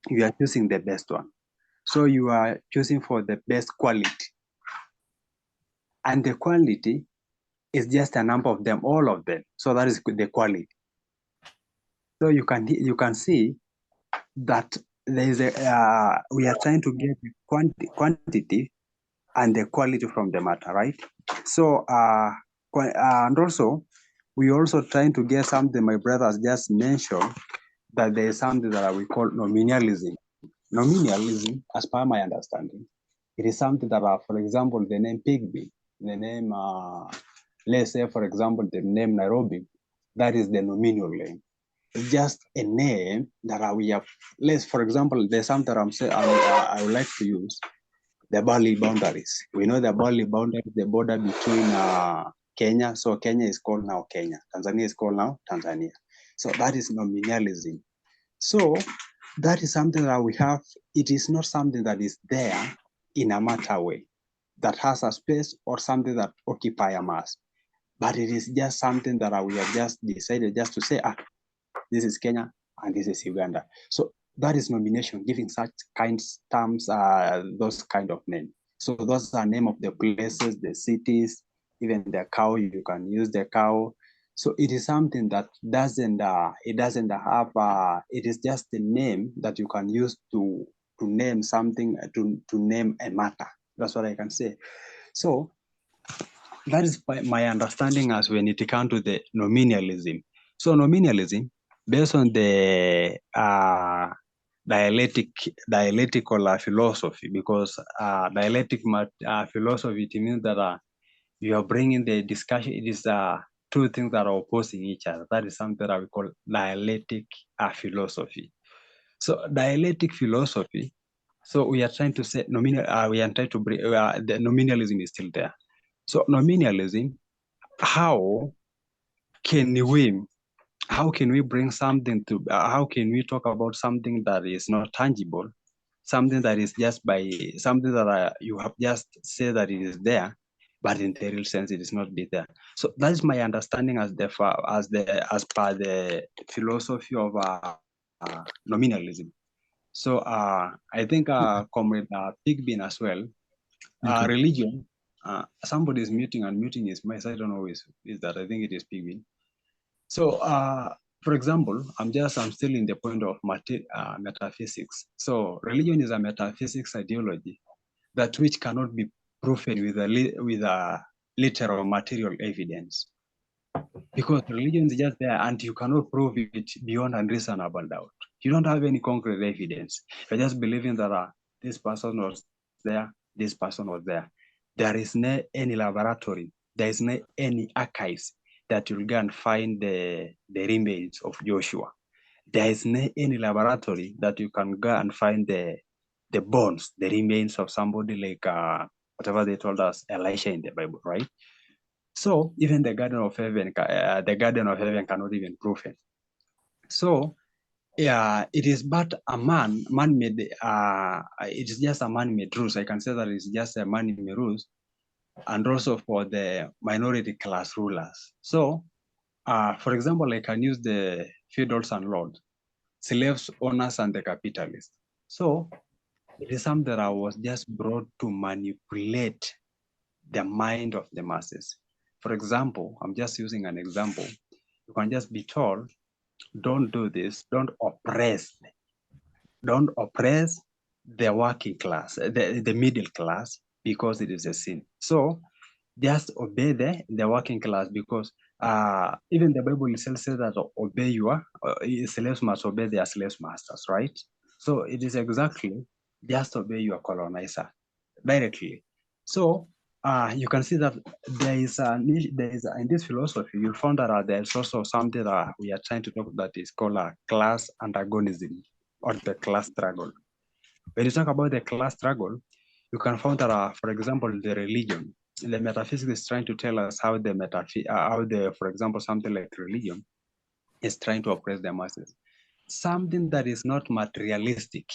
the best one. So you are choosing for the best quality. And the quality is just a number of them, all of them. So that is the quality. So you can see that there is we are trying to get quantity and the quality from the matter, right? So and also we also trying to get something my brothers just mentioned, that there is something that we call nominalism. Nominalism, as per my understanding, it is something that for example, the name Pigby, the name let's say, for example, the name Nairobi, that is the nominal name. It's just a name that we have. Let's, for example, there's something I'm saying I would like to use, the Bali boundaries. We know the Bali boundaries, the border between Kenya. So Kenya is called now Kenya. Tanzania is called now Tanzania. So that is nominalism. So that is something that we have. It is not something that is there in a matter way, that has a space or something that occupy a mass. But it is just something that we have just decided just to say, this is Kenya and this is Uganda. So that is nomination, giving such kinds terms, those kind of names. So those are name of the places, the cities, even the cow, you can use the cow. So it is something that doesn't have, it is just a name that you can use to name something, to name a matter. That's what I can say. So that is my understanding as when it comes to the nominalism. So nominalism, based on the dialectical philosophy, because philosophy, it means that you are bringing the discussion. It is two things that are opposing each other. That is something that we call dialectic philosophy. So dialectic philosophy. So we are trying to say we are trying to bring the nominalism is still there. So nominalism, how can we bring something to? How can we talk about something that is not tangible, something that is just by something that you have just said that it is there, but in the real sense it is not be there. So that is my understanding as per the philosophy of nominalism. So I think Comrade Pigbin as well. Religion. Somebody is muting and muting his mic. I don't know who is that. I think it is Pigbin. So for example, I'm still in the point of metaphysics. So religion is a metaphysics ideology that which cannot be proven with a literal material evidence, because religion is just there and you cannot prove it beyond unreasonable doubt. You don't have any concrete evidence. You're just believing that this person was there, this person was there. There is no any laboratory, there is no any archives that you'll go and find the remains of Joshua. There is no any laboratory that you can go and find the bones, the remains of somebody like whatever they told us, Elisha in the Bible, right? So even the Garden of Heaven cannot even prove it. So yeah, it is but a man-made. It is just a man-made rules. I can say that it's just a man-made rules, and also for the minority class rulers. So, for example, I can use the feudals and lords, slaves, owners, and the capitalists. So it is something that was just brought to manipulate the mind of the masses. For example, I'm just using an example. You can just be told, don't do this, don't oppress the working class, the middle class, because it is a sin. So just obey the working class, because even the Bible itself says that obey your slaves must obey their slaves masters, right? So it is exactly just obey your colonizer directly. So you can see that there is in this philosophy, you'll find that there's also something that we are trying to talk that is called a class antagonism, or the class struggle. When you talk about the class struggle, you can find that, for example, the religion, the metaphysics is trying to tell us how for example, something like religion is trying to oppress the masses. Something that is not materialistic,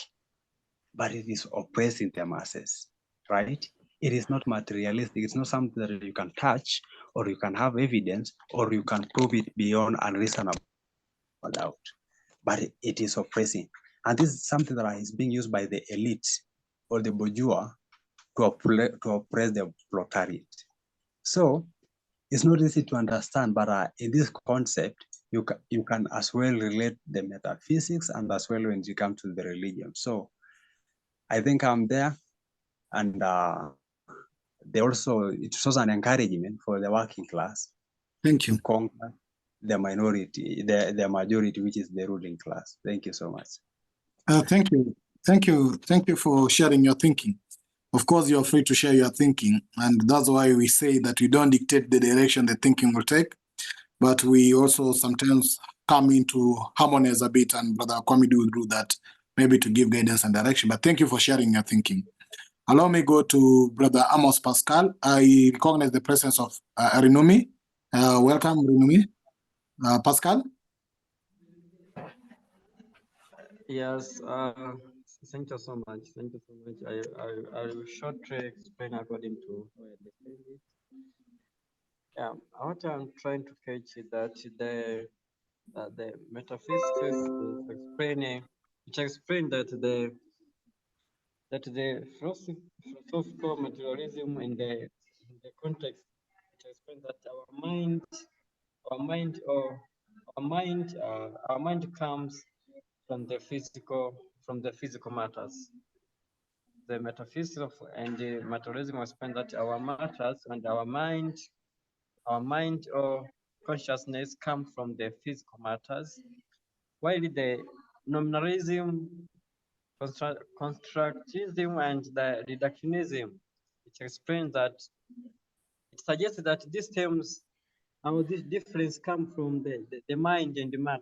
but it is oppressing the masses, right? It is not materialistic. It's not something that you can touch, or you can have evidence, or you can prove it beyond unreasonable doubt, but it is oppressing. And this is something that is being used by the elite or the bourgeois to oppress the proletariat. So it's not easy to understand, but in this concept, you can as well relate the metaphysics and as well when you come to the religion. So I think I'm there, and it shows an encouragement for the working class. Thank you. To conquer the minority, the majority, which is the ruling class. Thank you so much. Thank you for sharing your thinking. Of course, you're free to share your thinking, and that's why we say that we don't dictate the direction the thinking will take, but we also sometimes come into harmonize a bit, and Brother Kwame will do that, maybe to give guidance and direction. But thank you for sharing your thinking. Allow me go to Brother Amos Pascal. I recognize the presence of Rinumi. Welcome, Rinumi. Pascal? Yes, thank you so much. Thank you so much. I will shortly explain according to how I understand it. Yeah, what I'm trying to catch is that the metaphysics is explaining, which explain that the philosophical materialism in the context, which explain that our mind comes from the physical matters. The metaphysics and the materialism explain that our matters and our mind or consciousness come from the physical matters, while the nominalism constructivism and the reductionism, which explains that it suggests that these terms, how this difference come from the mind and the matter.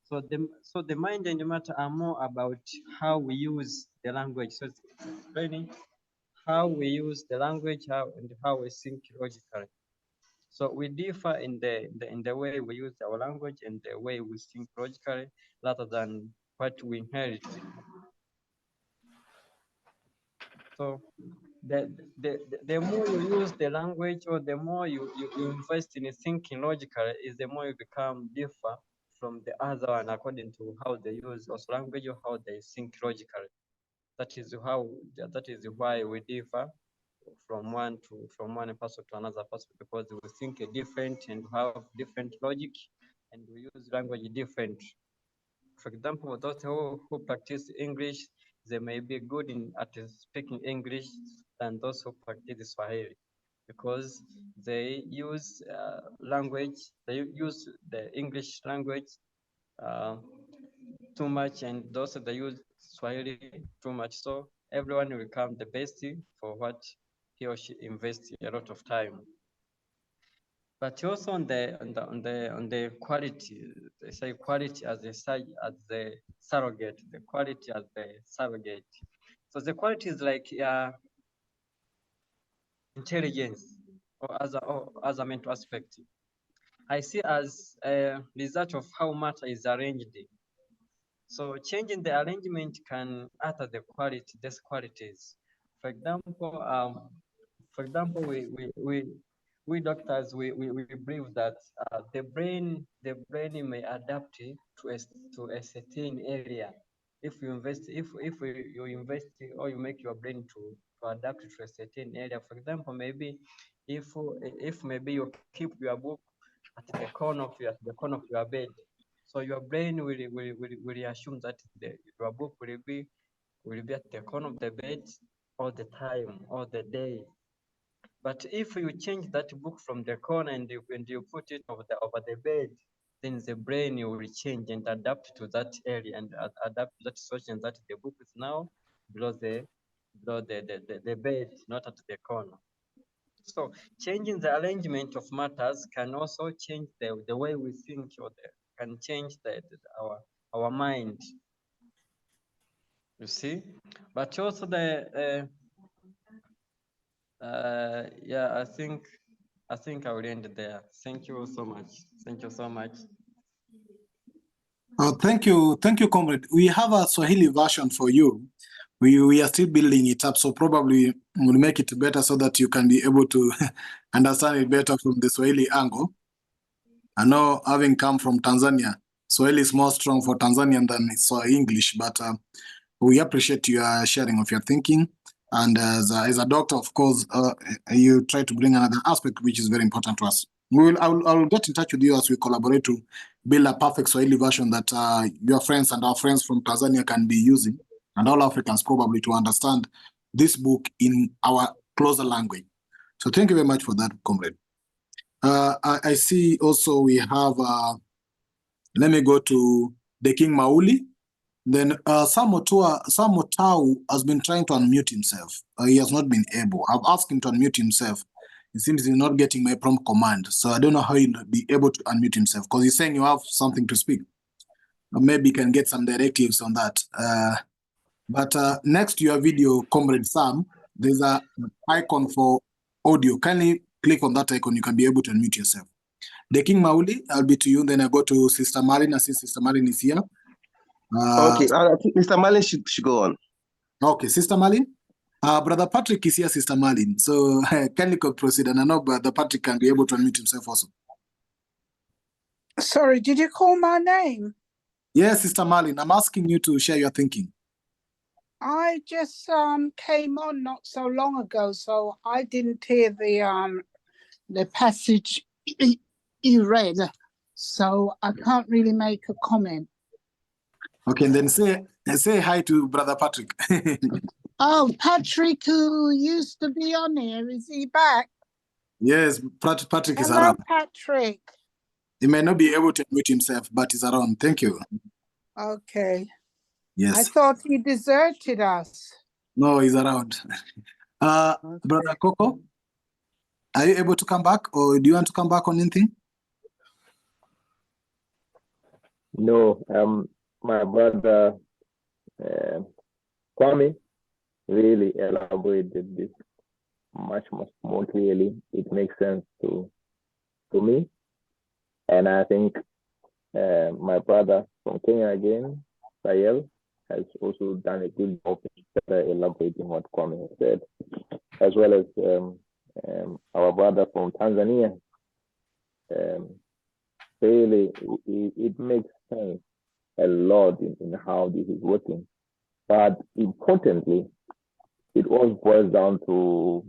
So the mind and the matter are more about how we use the language. So it's explaining how we use the language, how we think logically. So we differ in the way we use our language and the way we think logically, rather than what we inherit. So the more you use the language, or the more you invest in thinking logically, is the more you become differ from the other one, according to how they use also language or how they think logically. That is why we differ from one person to another person, because we think different and have different logic, and we use language different. For example, those who practice English, they may be good at speaking English than those who practice Swahili, because they use language, they use the English language too much, and those that use Swahili too much. So everyone will become the best for what he or she invests a lot of time. But also on the quality, they say quality as the surrogate, the quality as the surrogate. So the quality is like intelligence or as a mental aspect. I see as a result of how matter is arranged. So changing the arrangement can alter the quality, these qualities. For example, we doctors, we believe that the brain may adapt to a certain area. If you invest or you make your brain to adapt to a certain area. For example, maybe if maybe you keep your book at the corner of your bed, so your brain will assume that your book will be at the corner of the bed all the time, all the day. But if you change that book from the corner and you put it over the bed, then the brain will change and adapt to that area and adapt to that situation that the book is now below the bed, not at the corner. So changing the arrangement of matters can also change the way we think, or can change our mind. You see, but also yeah, I think I will end there. Thank you so much. Thank you so much. Thank you, comrade. We have a Swahili version for you. We are still building it up, so probably we'll make it better so that you can be able to understand it better from the Swahili angle. I know, having come from Tanzania, Swahili is more strong for Tanzanian than it's English, but we appreciate your sharing of your thinking. And as a doctor, of course, you try to bring another aspect which is very important to us. I will get in touch with you as we collaborate to build a perfect Swahili version that your friends and our friends from Tanzania can be using, and all Africans probably, to understand this book in our closer language. So thank you very much for that, comrade. I see also we have, let me go to the King Mauli. Then Samotau has been trying to unmute himself. He has not been able. I've asked him to unmute himself. It seems he's not getting my prompt command. So I don't know how he'll be able to unmute himself, because he's saying you have something to speak. Maybe you can get some directives on that. But next to your video, Comrade Sam, there's an icon for audio. Kindly click on that icon. You can be able to unmute yourself. The King Mauli, I'll be to you. Then I go to Sister Marlin. I see Sister Marlin is here. Okay, I think Mr. Marlin should go on. Okay, Sister Marlin. Brother Patrick is here, Sister Marlin. So kindly proceed. And I know Brother Patrick can be able to unmute himself also. Sorry, did you call my name? Yes, Sister Marlin. I'm asking you to share your thinking. I just came on not so long ago, so I didn't hear the passage you read, so I can't really make a comment. Okay, and then say hi to Brother Patrick. Oh, Patrick, who used to be on here, is he back? Yes, Patrick is Hello, around. Patrick. He may not be able to mute himself, but he's around. Thank you. Okay. Yes. I thought he deserted us. No, he's around. Okay. Brother Coco, are you able to come back, or do you want to come back on anything? No, my brother Kwame really elaborated this much more clearly. It makes sense to me, and I think my brother from Kenya again, Sayel, has also done a good job of elaborating what Kwame has said, as well as our brother from Tanzania. Really, it makes sense a lot in how this is working. But importantly, it all boils down to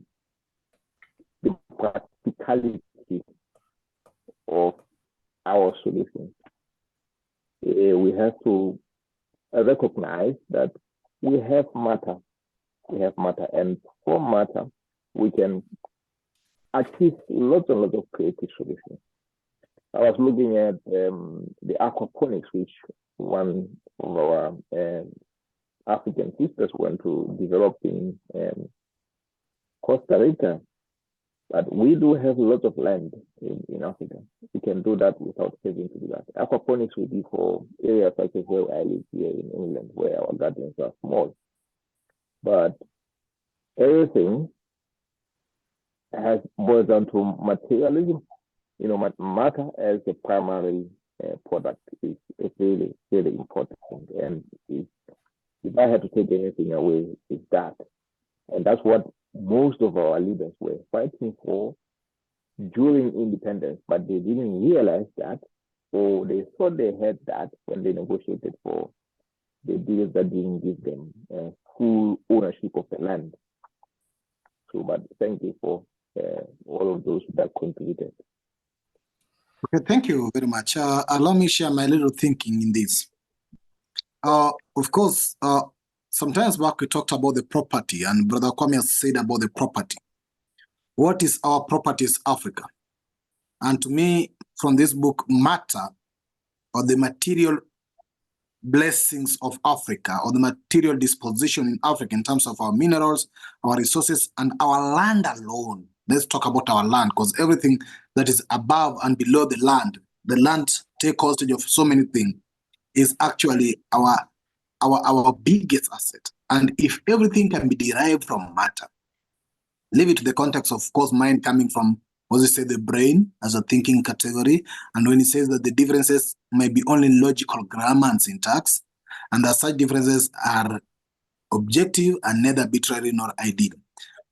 the practicality of our solution. We have to recognize that we have matter. And from matter, we can achieve lots and lots of creative solutions. I was looking at the aquaponics, which one of our African sisters went to develop in Costa Rica. But we do have lots of land in Africa. We can do that without having to do that. Aquaponics would be for areas such as where I live here in England, where our gardens are small. But everything has boiled down to materialism. You know, matter as the primary product is really, really important. And if I had to take anything away, it's that. And that's what most of our leaders were fighting for during independence, but they didn't realize that, or they thought they had that when they negotiated for the deals that didn't give them full ownership of the land. So, but thank you for all of those that contributed. Okay, thank you very much. Allow me share my little thinking in this. Of course, sometimes back we talked about the property, and Brother Kwame has said about the property. What is our property is Africa. And to me, from this book, matter, or the material blessings of Africa, or the material disposition in Africa in terms of our minerals, our resources, and our land alone. Let's talk about our land, because everything that is above and below the land take hostage of so many things, is actually our biggest asset. And if everything can be derived from matter, leave it to the context of course, mind coming from, what you say, the brain as a thinking category. And when he says that the differences may be only logical, grammar, and syntax, and that such differences are objective and neither arbitrary nor ideal.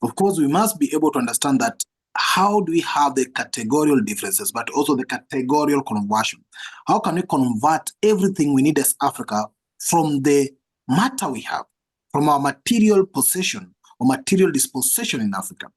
Of course, we must be able to understand that how do we have the categorial differences, but also the categorial conversion? How can we convert everything we need as Africa from the matter we have, from our material possession or material dispossession in Africa?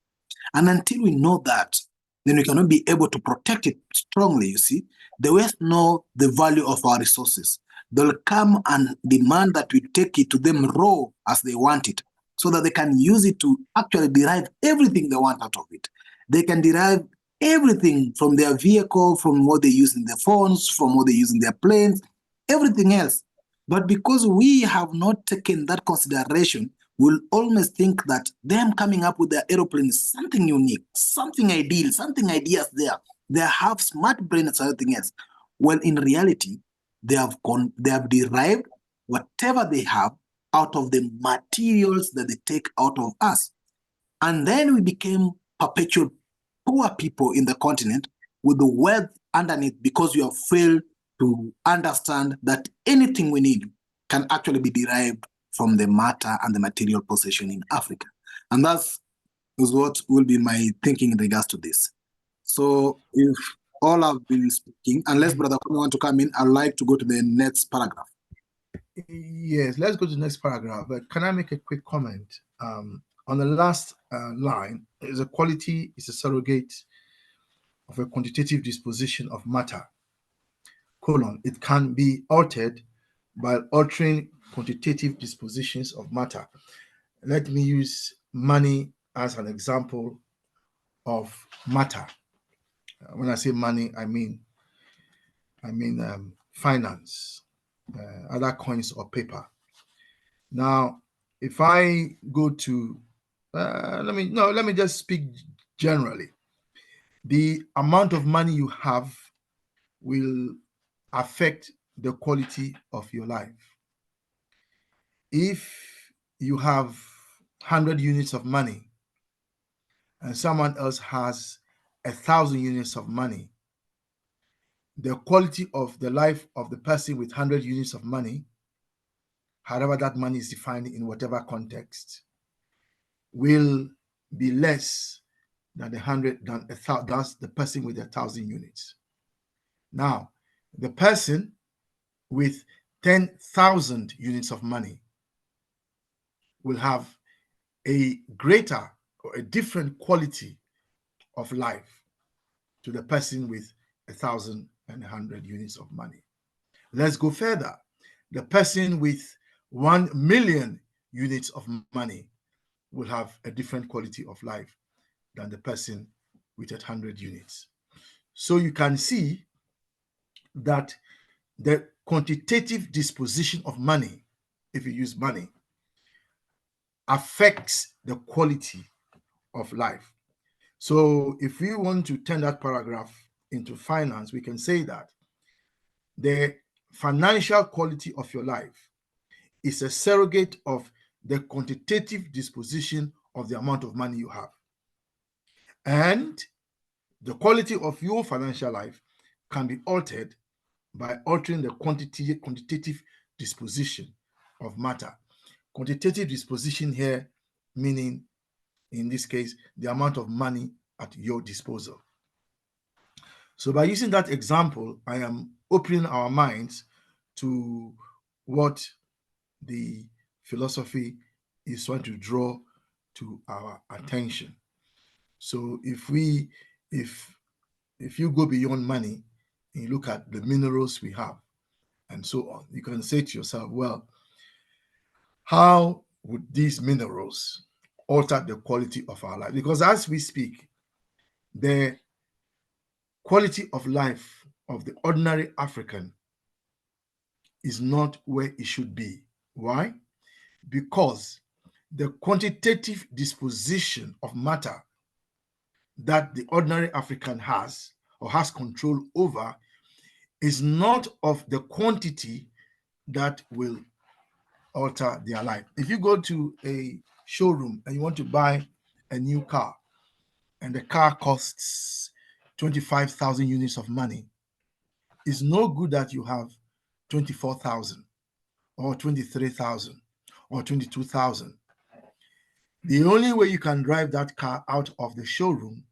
And until we know that, then we cannot be able to protect it strongly, you see. The West know the value of our resources. They'll come and demand that we take it to them raw as they want it, so that they can use it to actually derive everything they want out of it. They can derive everything from their vehicle, from what they use in their phones, from what they use in their planes, everything else. But because we have not taken that consideration, we'll always think that them coming up with their aeroplane is something unique, something ideal, something ideas there. They have smart brains and everything else. Well, in reality, they have derived whatever they have out of the materials that they take out of us. And then we became perpetual poor people in the continent with the wealth underneath, because we have failed to understand that anything we need can actually be derived from the matter and the material possession in Africa. And that's what will be my thinking in regards to this. So if all have been speaking, unless Brother Kwame want to come in, I'd like to go to the next paragraph. Yes, let's go to the next paragraph. But can I make a quick comment? On the last line, is a quality is a surrogate of a quantitative disposition of matter. : it can be altered by altering quantitative dispositions of matter. Let me use money as an example of matter. When I say money, I mean finance, other coins or paper. Now, if I go to, let me just speak generally. The amount of money you have will affect the quality of your life. If you have 100 units of money and someone else has 1,000 units of money, the quality of the life of the person with 100 units of money, however that money is defined in whatever context, will be less than that's the person with 1,000 units. Now, the person with 10,000 units of money will have a greater or a different quality of life to the person with 1,100 units of money. Let's go further. The person with 1 million units of money will have a different quality of life than the person with 100 units. So you can see that the quantitative disposition of money, if you use money, affects the quality of life. So if we want to turn that paragraph into finance, we can say that the financial quality of your life is a surrogate of the quantitative disposition of the amount of money you have. And the quality of your financial life can be altered by altering the quantitative disposition of matter. Quantitative disposition here meaning, in this case, the amount of money at your disposal. So by using that example, I am opening our minds to what the philosophy is trying to draw to our attention. So if you go beyond money and you look at the minerals we have and so on, you can say to yourself, well, how would these minerals alter the quality of our life? Because as we speak, the quality of life of the ordinary African is not where it should be. Why? Because the quantitative disposition of matter that the ordinary African has or has control over is not of the quantity that will alter their life. If you go to a showroom and you want to buy a new car and the car costs 25,000 units of money, it's no good that you have 24,000 or 23,000 or 22,000. The only way you can drive that car out of the showroom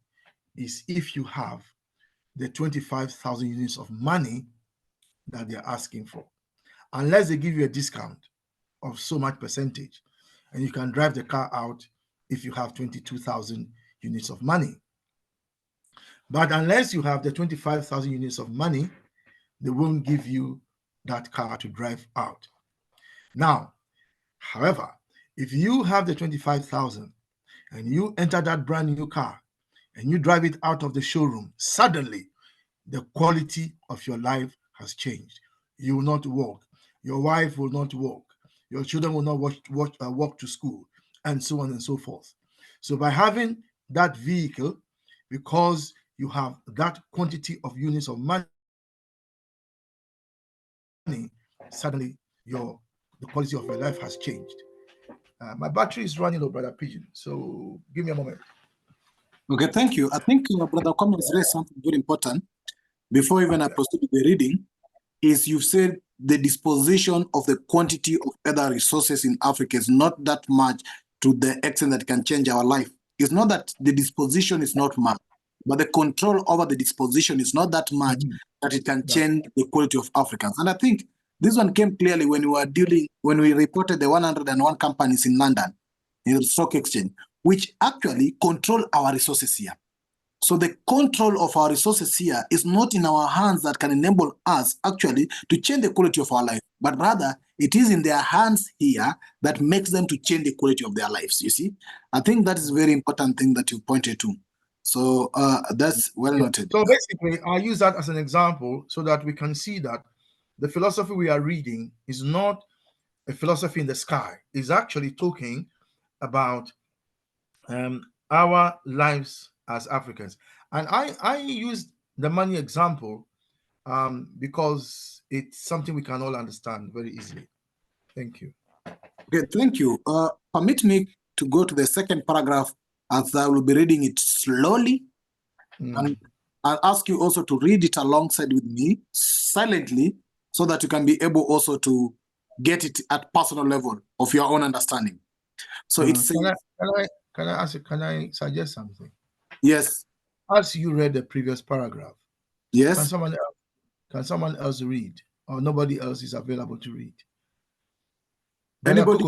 is if you have the 25,000 units of money that they're asking for. Unless they give you a discount of so much percentage, and you can drive the car out if you have 22,000 units of money. But unless you have the 25,000 units of money, they won't give you that car to drive out. Now, however, if you have the 25,000 and you enter that brand new car and you drive it out of the showroom, suddenly the quality of your life has changed. You will not walk. Your wife will not walk. Your children will not walk to school, and so on and so forth. So by having that vehicle, because you have that quantity of units of money, suddenly the quality of your life has changed. My battery is running low, Brother Pigeon. So give me a moment. Okay, thank you. I think Brother Cummins raised something very important. Before even I proceed with the reading, is you've said the disposition of the quantity of other resources in Africa is not that much to the extent that can change our life. It's not that the disposition is not much, but the control over the disposition is not that much that it can change the quality of Africans. And I think this one came clearly when we reported the 101 companies in London, in the stock exchange, which actually control our resources here. So the control of our resources here is not in our hands that can enable us actually to change the quality of our life, but rather it is in their hands here that makes them to change the quality of their lives, you see? I think that is a very important thing that you pointed to. So that's well noted. So basically, I use that as an example so that we can see that the philosophy we are reading is not a philosophy in the sky. It's actually talking about our lives as Africans. And I used the money example because it's something we can all understand very easily. Thank you. Okay, thank you. Permit me to go to the second paragraph as I will be reading it slowly. And I'll ask you also to read it alongside with me silently so that you can be able also to get it at personal level of your own understanding. So it says, can I suggest something? Yes. As you read the previous paragraph, yes. Can someone else read, or nobody else is available to read? Anybody?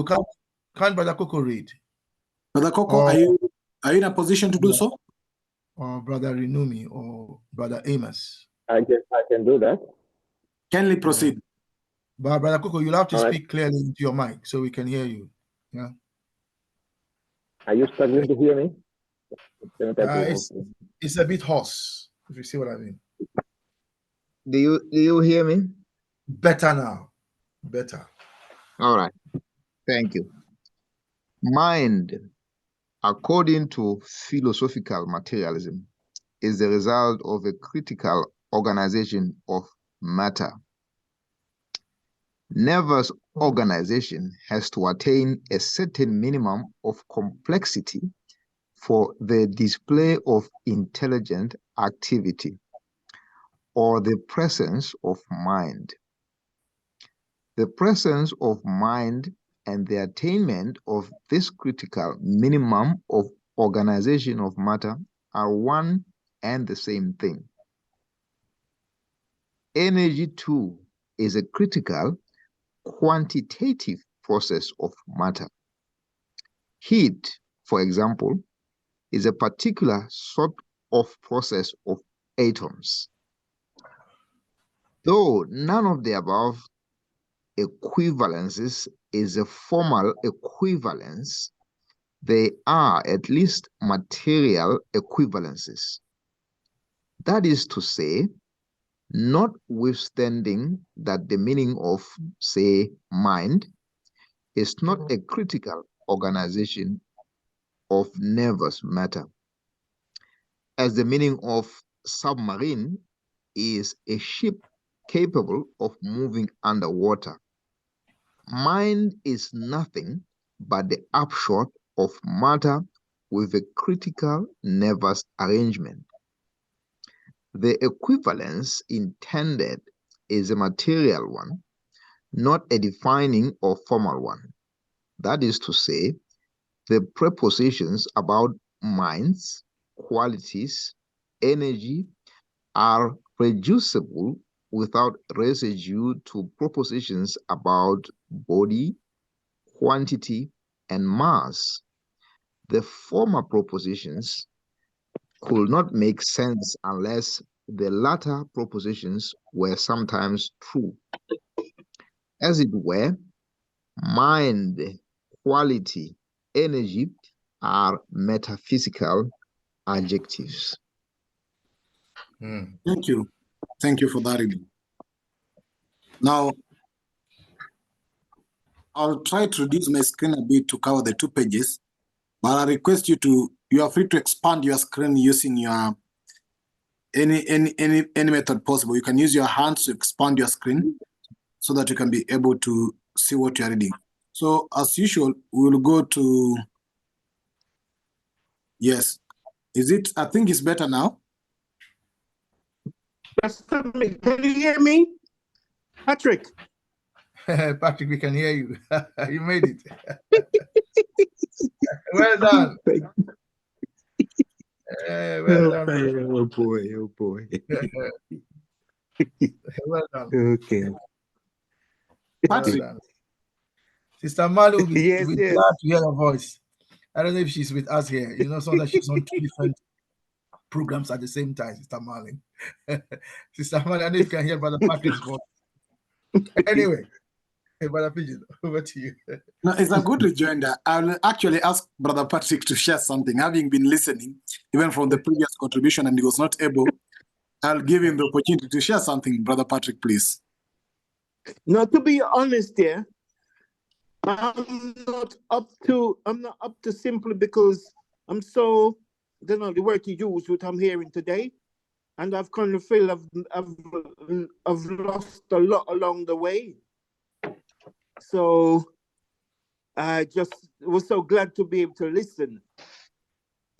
Can Brother Coco read? Brother Coco, are you in a position to do so? Or Brother Renumi or Brother Amos? I can do that. Kindly proceed. But Brother Coco, you'll have to speak clearly into your mic so we can hear you. Yeah. Are you struggling to hear me? It's a bit hoarse, if you see what I mean. Do you hear me? Better now. Better. All right. Thank you. Mind, according to philosophical materialism, is the result of a critical organization of matter. Nervous organization has to attain a certain minimum of complexity for the display of intelligent activity or the presence of mind. The presence of mind and the attainment of this critical minimum of organization of matter are one and the same thing. Energy, too, is a critical quantitative process of matter. Heat, for example, is a particular sort of process of atoms. Though none of the above equivalences is a formal equivalence, they are at least material equivalences. That is to say, notwithstanding that the meaning of, say, mind is not a critical organization of nervous matter, as the meaning of submarine is a ship capable of moving underwater. Mind is nothing but the upshot of matter with a critical nervous arrangement. The equivalence intended is a material one, not a defining or formal one. That is to say, the prepositions about minds, qualities, energy are reducible without residue to propositions about body, quantity, and mass. The former propositions could not make sense unless the latter propositions were sometimes true. As it were, mind, quality, energy are metaphysical adjectives. Thank you. Thank you for that reading. Now, I'll try to reduce my screen a bit to cover the 2 pages, but I request you are free to expand your screen using your any method possible. You can use your hands to expand your screen so that you can be able to see what you're reading. So as usual, we will go to, yes. Is it, I think it's better now. Can you hear me? Patrick? Patrick, we can hear you. You made it. Well done. Well done. Oh boy, oh boy. Well done. Okay. Patrick. Well done. Sister Malu will be Yes. glad to hear her voice. I don't know if she's with us here. You know, so that she's on 2 different programs at the same time, Sister Marlin. Sister Marlin, I know you can hear Brother Patrick's voice. Anyway, Brother Pigeon, over to you. No, it's a good rejoinder. I'll actually ask Brother Patrick to share something. Having been listening, even from the previous contribution, and he was not able, I'll give him the opportunity to share something. Brother Patrick, please. No, to be honest, I'm not up to simply because I'm so, I don't know the word to use what I'm hearing today, and I've kind of feel I've lost a lot along the way. So I just was so glad to be able to listen.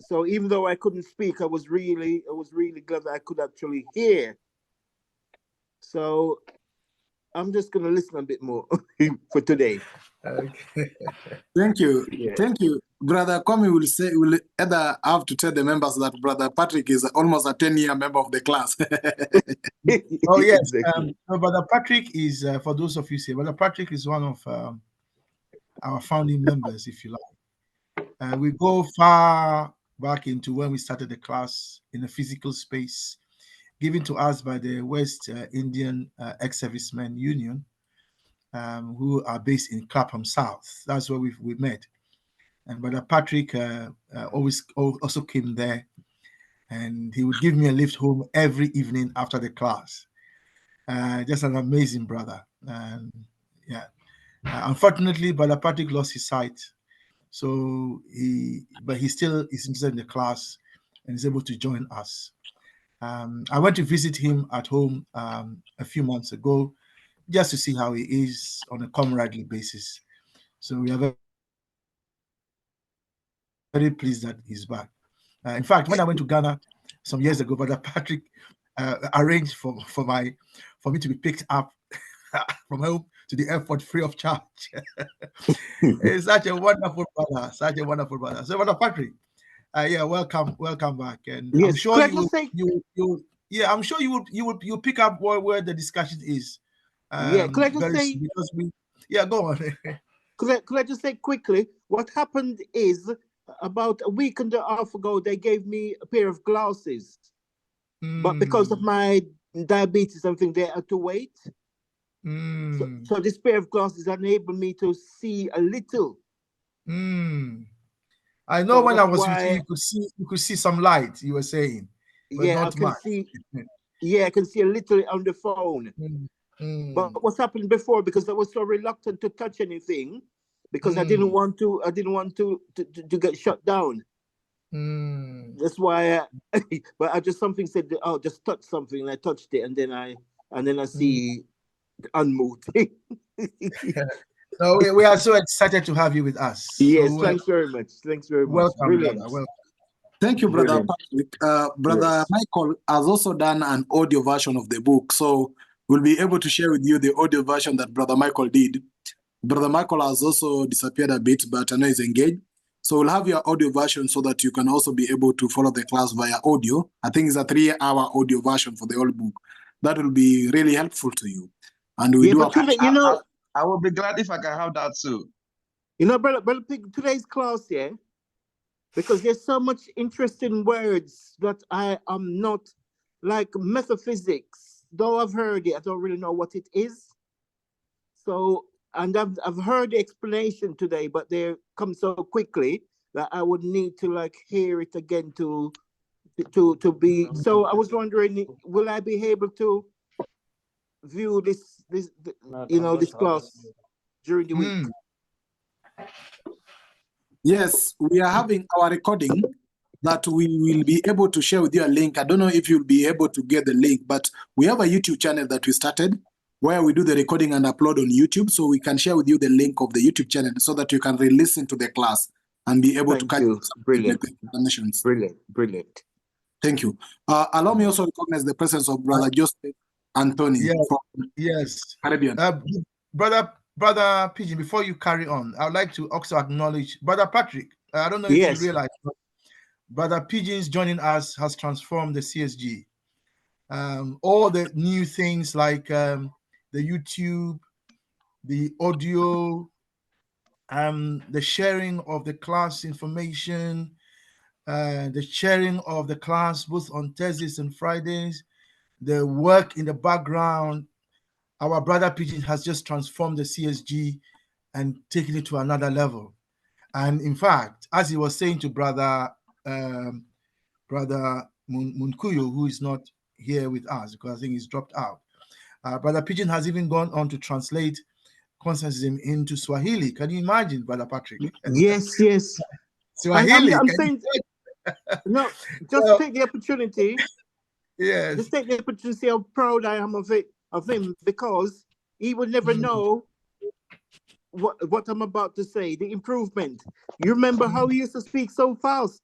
So even though I couldn't speak, I was really glad that I could actually hear. So I'm just gonna listen a bit more for today. Okay. Thank you. Yeah. Thank you. Brother Kwame will either have to tell the members that Brother Patrick is almost a 10-year member of the class. Oh yes. Exactly. No, Brother Patrick is for those of you say, Brother Patrick is one of our founding members, if you like. We go far back into when we started the class in a physical space given to us by the West Indian Ex-Servicemen Union, who are based in Clapham South. That's where we met. And Brother Patrick always also came there, and he would give me a lift home every evening after the class. Just an amazing brother. And yeah, unfortunately, Brother Patrick lost his sight, so he still is interested in the class and is able to join us. I went to visit him at home a few months ago, just to see how he is on a comradely basis. So we are very pleased that he's back. In fact, when I went to Ghana some years ago, Brother Patrick arranged for me to be picked up from home to the airport free of charge. He's such a wonderful brother, such a wonderful brother. So, Brother Patrick, yeah, welcome back, and Yes. I'm sure Could I just say, I'm sure you pick up where the discussion is. yeah, could I just Very say, soon, because go on. could I just say quickly, what happened is about a week and a half ago, they gave me a pair of glasses, but because of my diabetes, something they had to wait. So this pair of glasses enabled me to see a little. I know So when I that's was with you, why, you could see some light, you were saying, but yeah, I not can much. see. Yeah, I can see a little on the phone. But what's happened before, because I was so reluctant to touch anything, because I didn't want to get shut down. That's why. But I just something said, "Oh, just touch something," and I touched it, and then I see unmoved. So we are so excited to have you with us. Yes, So, thanks very much. Thanks very much. welcome, Brilliant. brother. Welcome. Thank you, Brother Brilliant. Patrick. Brother Yes. Michael has also done an audio version of the book, so we'll be able to share with you the audio version that Brother Michael did. Brother Michael has also disappeared a bit, but I know he's engaged. So we'll have your audio version so that you can also be able to follow the class via audio. I think it's a 3-hour audio version for the whole book. That will be really helpful to you. And we Yeah, do but today, I will be glad if I can have that too. Brother Pig, today's class, yeah, because there's so much interesting words that I am not, like metaphysics. Though I've heard it, I don't really know what it is. So, and I've heard the explanation today, but they come so quickly that I would need to like hear it again to be. So I was wondering, will I be able to view this this class during the week? Yes, we are having our recording that we will be able to share with you a link. I don't know if you'll be able to get the link, but we have a YouTube channel that we started where we do the recording and upload on YouTube. So we can share with you the link of the YouTube channel so that you can re-listen to the class and be able to catch you. Brilliant. the explanations. Brilliant. Thank you. Allow me also to recognize the presence of Brother Joseph Anthony from Caribbean. Brother Pigeon, before you carry on, I would like to also acknowledge Brother Patrick. I don't know if you realize, but Brother Pigeon's joining us has transformed the CSG. All the new things like the YouTube, the audio, the sharing of the class information, the sharing of the class both on Thursdays and Fridays, the work in the background. Our Brother Pigeon has just transformed the CSG and taken it to another level. And in fact, as he was saying to Brother Munkuyo, who is not here with us because I think he's dropped out, Brother Pigeon has even gone on to translate consciousness into Swahili. Can you imagine, Brother Patrick? Yes, yes. Swahili. I'm saying, no, just take the opportunity. Yes. Just take the opportunity to see how proud I am of him, because he would never know what I'm about to say, the improvement. You remember how he used to speak so fast?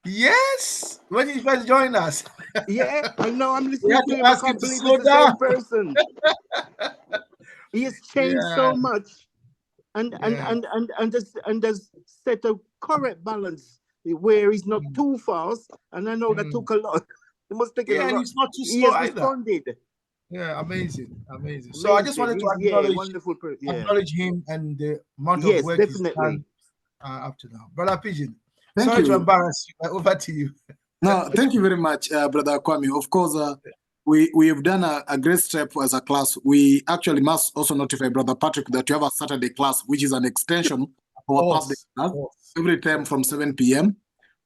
Yes, when he first joined us. Yeah, I know. I'm listening to him. I can't believe slow it's the down. same person. He has changed so much, and has set a correct balance where he's not too fast. And I know that took a lot. It must take a lot. And he's not too He slow has either. responded. Yeah, amazing. So I just wanted to acknowledge him and the amount of work he's done up to now. Brother Pigeon, sorry to embarrass you. Over to you. No, thank you very much, Brother Kwame. Of course, we have done a great step as a class. We actually must also notify Brother Patrick that you have a Saturday class, which is an extension of our Thursday class, every time from 7 p.m.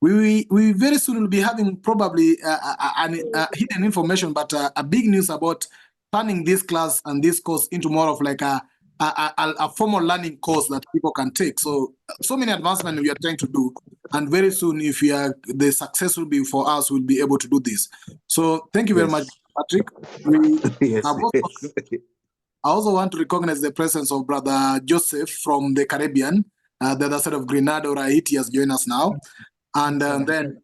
We very soon will be having probably hidden information, but a big news about turning this class and this course into more of like a formal learning course that people can take. So many advancements we are trying to do, and very soon, if we are, the success will be for us, we'll be able to do this. So thank you very much, Patrick. I also want to recognize the presence of Brother Joseph from the Caribbean, the other side of Grenada or Haiti has joined us now. And then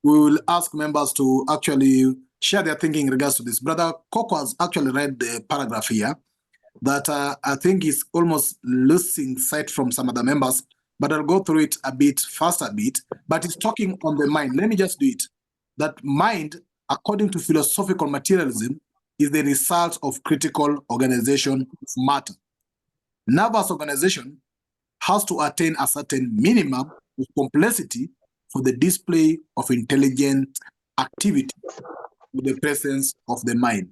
we will ask members to actually share their thinking in regards to this. Brother Coco has actually read the paragraph here that I think is almost losing sight from some other members, but I'll go through it a bit faster but it's talking on the mind. Let me just do it. That mind, according to philosophical materialism, is the result of critical organization of matter. Nervous organization has to attain a certain minimum of complexity for the display of intelligent activity with the presence of the mind.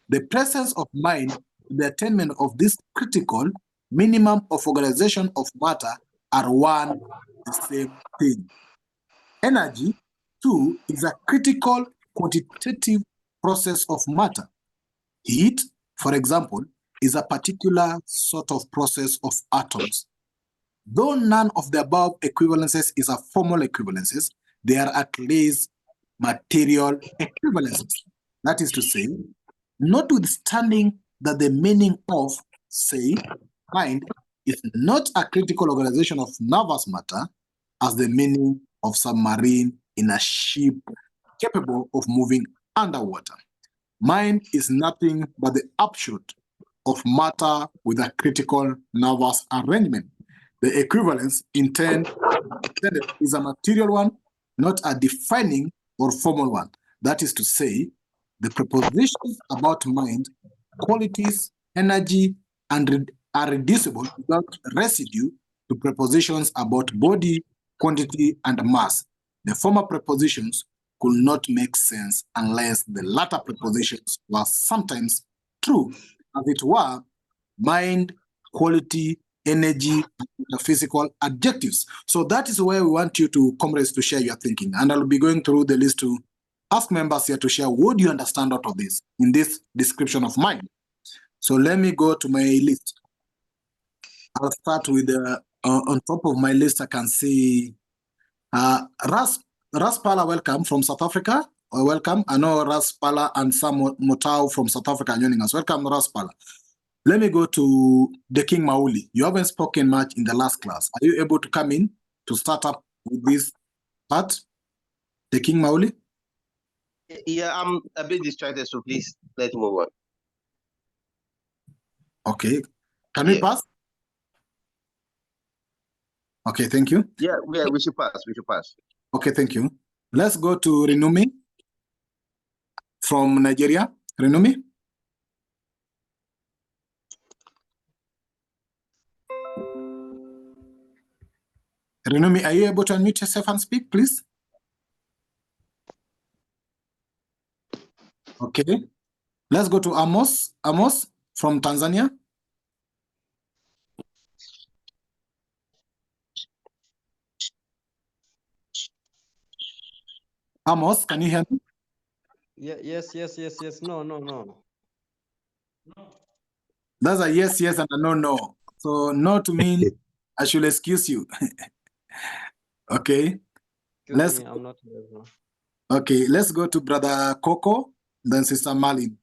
The presence of mind, the attainment of this critical minimum of organization of matter are one the same thing. Energy, too, is a critical quantitative process of matter. Heat, for example, is a particular sort of process of atoms. Though none of the above equivalences is a formal equivalences, they are at least material equivalences. That is to say, notwithstanding that the meaning of, say, mind is not a critical organization of nervous matter as the meaning of submarine in a ship capable of moving underwater. Mind is nothing but the upshot of matter with a critical nervous arrangement. The equivalence intended is a material one, not a defining or formal one. That is to say, the propositions about mind, qualities, energy, and are reducible without residue to prepositions about body, quantity, and mass. The former prepositions could not make sense unless the latter prepositions were sometimes true, as it were, mind, quality, energy, and physical adjectives. So that is where we want you to, comrades, to share your thinking. And I'll be going through the list to ask members here to share what do you understand out of this in this description of mind. So let me go to my list. I'll start with on top of my list, I can see Raspala, welcome from South Africa. Welcome. I know Raspala and Sam Motau from South Africa are joining us. Welcome, Raspala. Let me go to the King Mauli. You haven't spoken much in the last class. Are you able to come in to start up with this part? The King Mauli? Yeah, I'm a bit distracted, so please let's move on. Okay. Can we pass? Okay, thank you. Yeah, we should pass. We should pass. Okay, thank you. Let's go to Renumi from Nigeria. Renumi? Renumi, are you able to unmute yourself and speak, please? Okay. Let's go to Amos. Amos from Tanzania. Amos, can you hear me? Yeah, yes. No. That's a yes, yes, and a no, no. So no to mean I should excuse you. Okay. Excuse me, I'm not available. Okay, let's go to Brother Coco, then Sister Malin.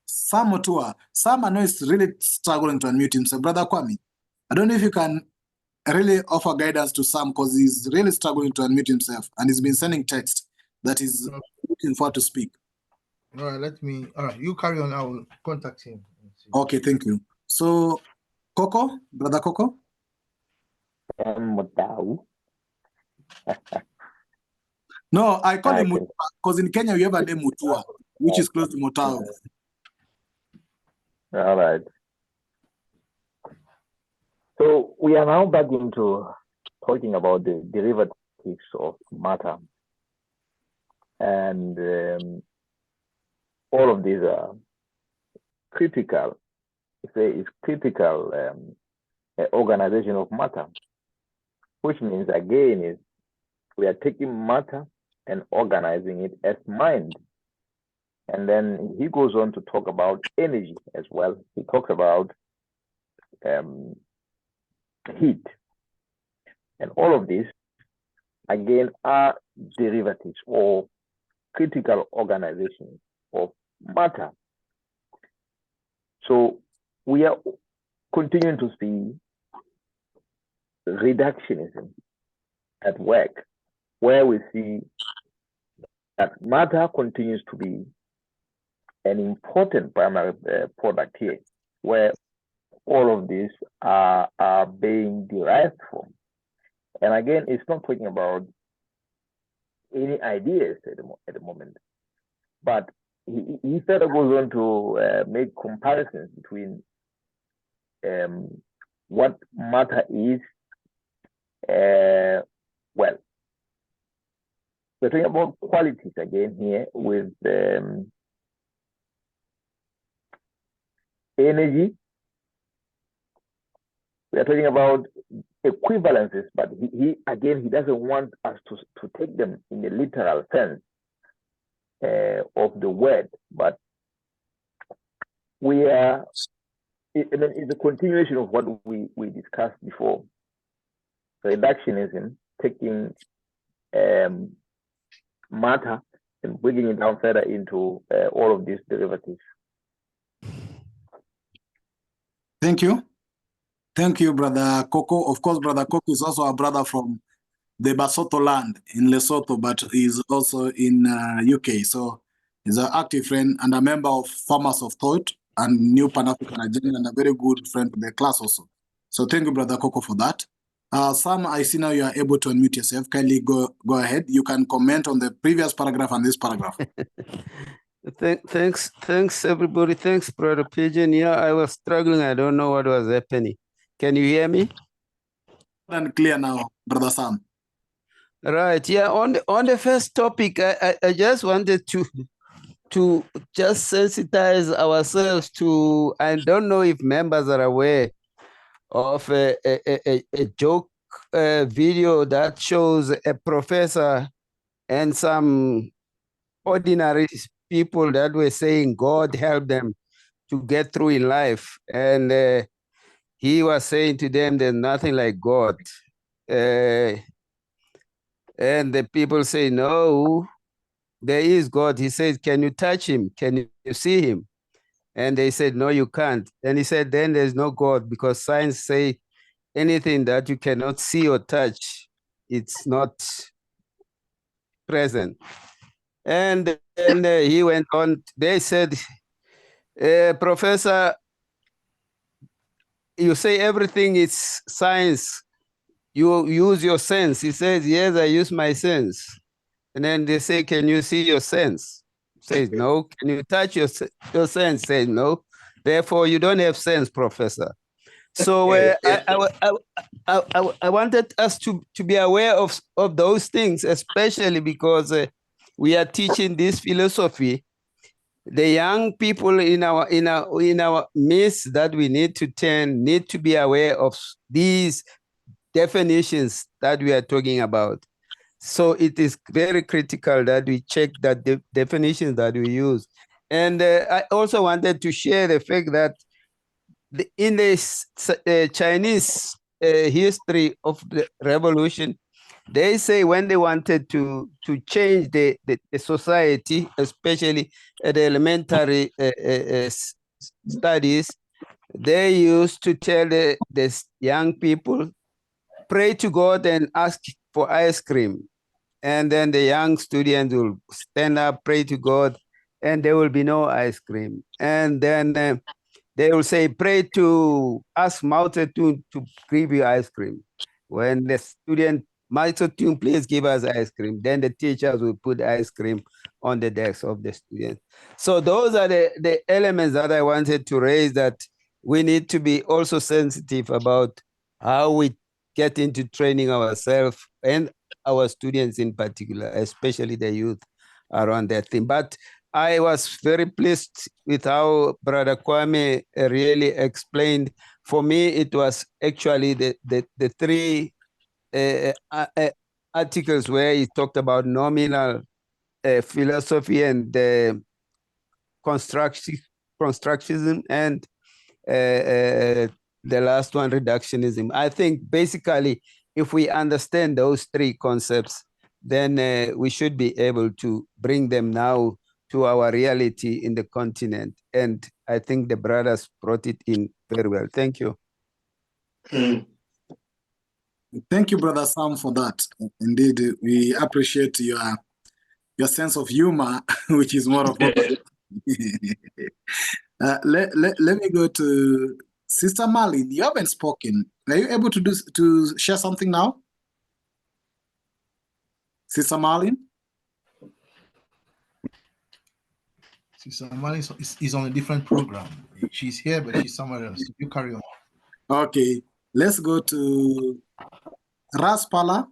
Sam Otua. Sam, I know is really struggling to unmute himself. Brother Kwame, I don't know if you can really offer guidance to Sam because he's really struggling to unmute himself and he's been sending text that he's looking for to speak. All right, all right, you carry on. I will contact him. Okay, thank you. So, Coco, Brother Coco? No, I call him Mutua because in Kenya we have a name Mutua, which is close to Mutao. All right. So we are now back into talking about the derivatives of matter. And all of these are critical, it's critical organization of matter, which means again is we are taking matter and organizing it as mind. And then he goes on to talk about energy as well. He talks about heat. And all of these, again, are derivatives or critical organizations of matter. So we are continuing to see reductionism at work, where we see that matter continues to be an important primary product here, where all of these are being derived from. And again, it's not talking about any ideas at the moment, but he further goes on to make comparisons between what matter is. Well, we're talking about qualities again here with energy. We are talking about equivalences, but he doesn't want us to take them in the literal sense of the word, but we are, it's a continuation of what we discussed before. Reductionism, taking matter and bringing it down further into all of these derivatives. Thank you. Thank you, Brother Coco. Of course, Brother Coco is also a brother from the Basotho land in Lesotho, but he's also in UK. So he's an active friend and a member of Farmers of Thought and New Pan-African Agenda, and a very good friend to the class also. So thank you, Brother Coco, for that. Sam, I see now you are able to unmute yourself. Kindly go ahead. You can comment on the previous paragraph and this paragraph. Thanks, everybody. Thanks, Brother Pigeon. Yeah, I was struggling. I don't know what was happening. Can you hear me? And clear now, Brother Sam. Right. Yeah. On the first topic, I just wanted to just sensitize ourselves to. I don't know if members are aware of a joke video that shows a professor and some ordinary people that were saying God help them to get through in life, and he was saying to them there's nothing like God, and the people say no, there is God. He said, can you touch him? Can you see him? And they said, no, you can't. And he said, then there's no God, because science say anything that you cannot see or touch, it's not present. And then he went on. They said, Professor, you say everything is science. You use your sense. He says, yes, I use my sense. And then they say, can you see your sense? He says, no. Can you touch your sense? Says, no. Therefore, you don't have sense, Professor. So I wanted us to be aware of those things, especially because we are teaching this philosophy. The young people in our midst that we need to be aware of these definitions that we are talking about. So it is very critical that we check that the definitions that we use And I also wanted to share the fact that in the Chinese history of the revolution, they say when they wanted to change the society, especially at the elementary studies, they used to tell the young people, pray to God and ask for ice cream. And then the young students will stand up, pray to God, and there will be no ice cream. And then they will say, pray to ask Mao Zedong to give you ice cream. When the student, Mao Zedong, please give us ice cream, then the teachers will put ice cream on the decks of the students. So those are the elements that I wanted to raise, that we need to be also sensitive about how we get into training ourselves and our students in particular, especially the youth, around that thing. But I was very pleased with how Brother Kwame really explained. For me, it was actually the three articles where he talked about nominal philosophy and constructionism, and the last one, reductionism. I think basically, if we understand those three concepts, then we should be able to bring them now to our reality in the continent. And I think the brothers brought it in very well. Thank you. Thank you, Brother Sam, for that. Indeed, we appreciate your sense of humor, which is more of what. Let me go to Sister Marlene. You haven't spoken. Are you able to share something now? Sister Marlene? Sister Marlene is on a different program. She's here, but she's somewhere else. You carry on. Okay. Let's go to Raspala.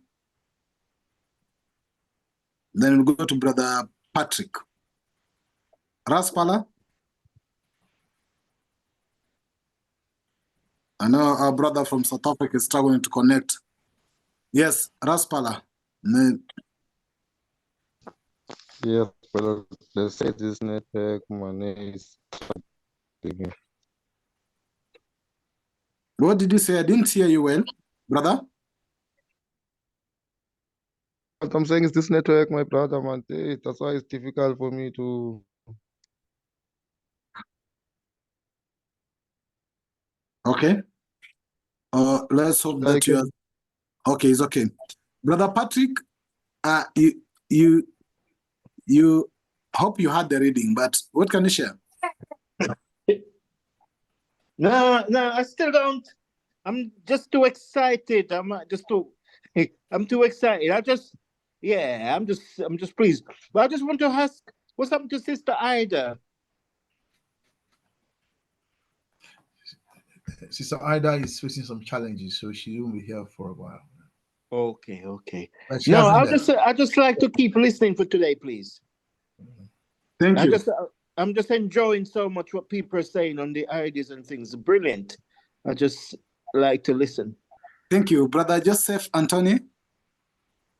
Then we'll go to Brother Patrick. Raspala? I know our brother from South Africa is struggling to connect. Yes, Raspala. Yes, but let's say this network, my name is. What did you say? I didn't hear you well, brother. What I'm saying is this network, my brother, man. That's why it's difficult for me to. Okay. Let's hope that you are. Okay, it's okay. Brother Patrick, you hope you had the reading, but what can you share? No, I still don't. I'm just too excited. I'm too excited. I'm just pleased. But I just want to ask, what's happened to Sister Ida? Sister Ida is facing some challenges, so she won't be here for a while. Okay. No, I just like to keep listening for today, please. Thank you. I'm just enjoying so much what people are saying on the ideas and things. Brilliant. I just like to listen. Thank you, Brother Joseph Anthony.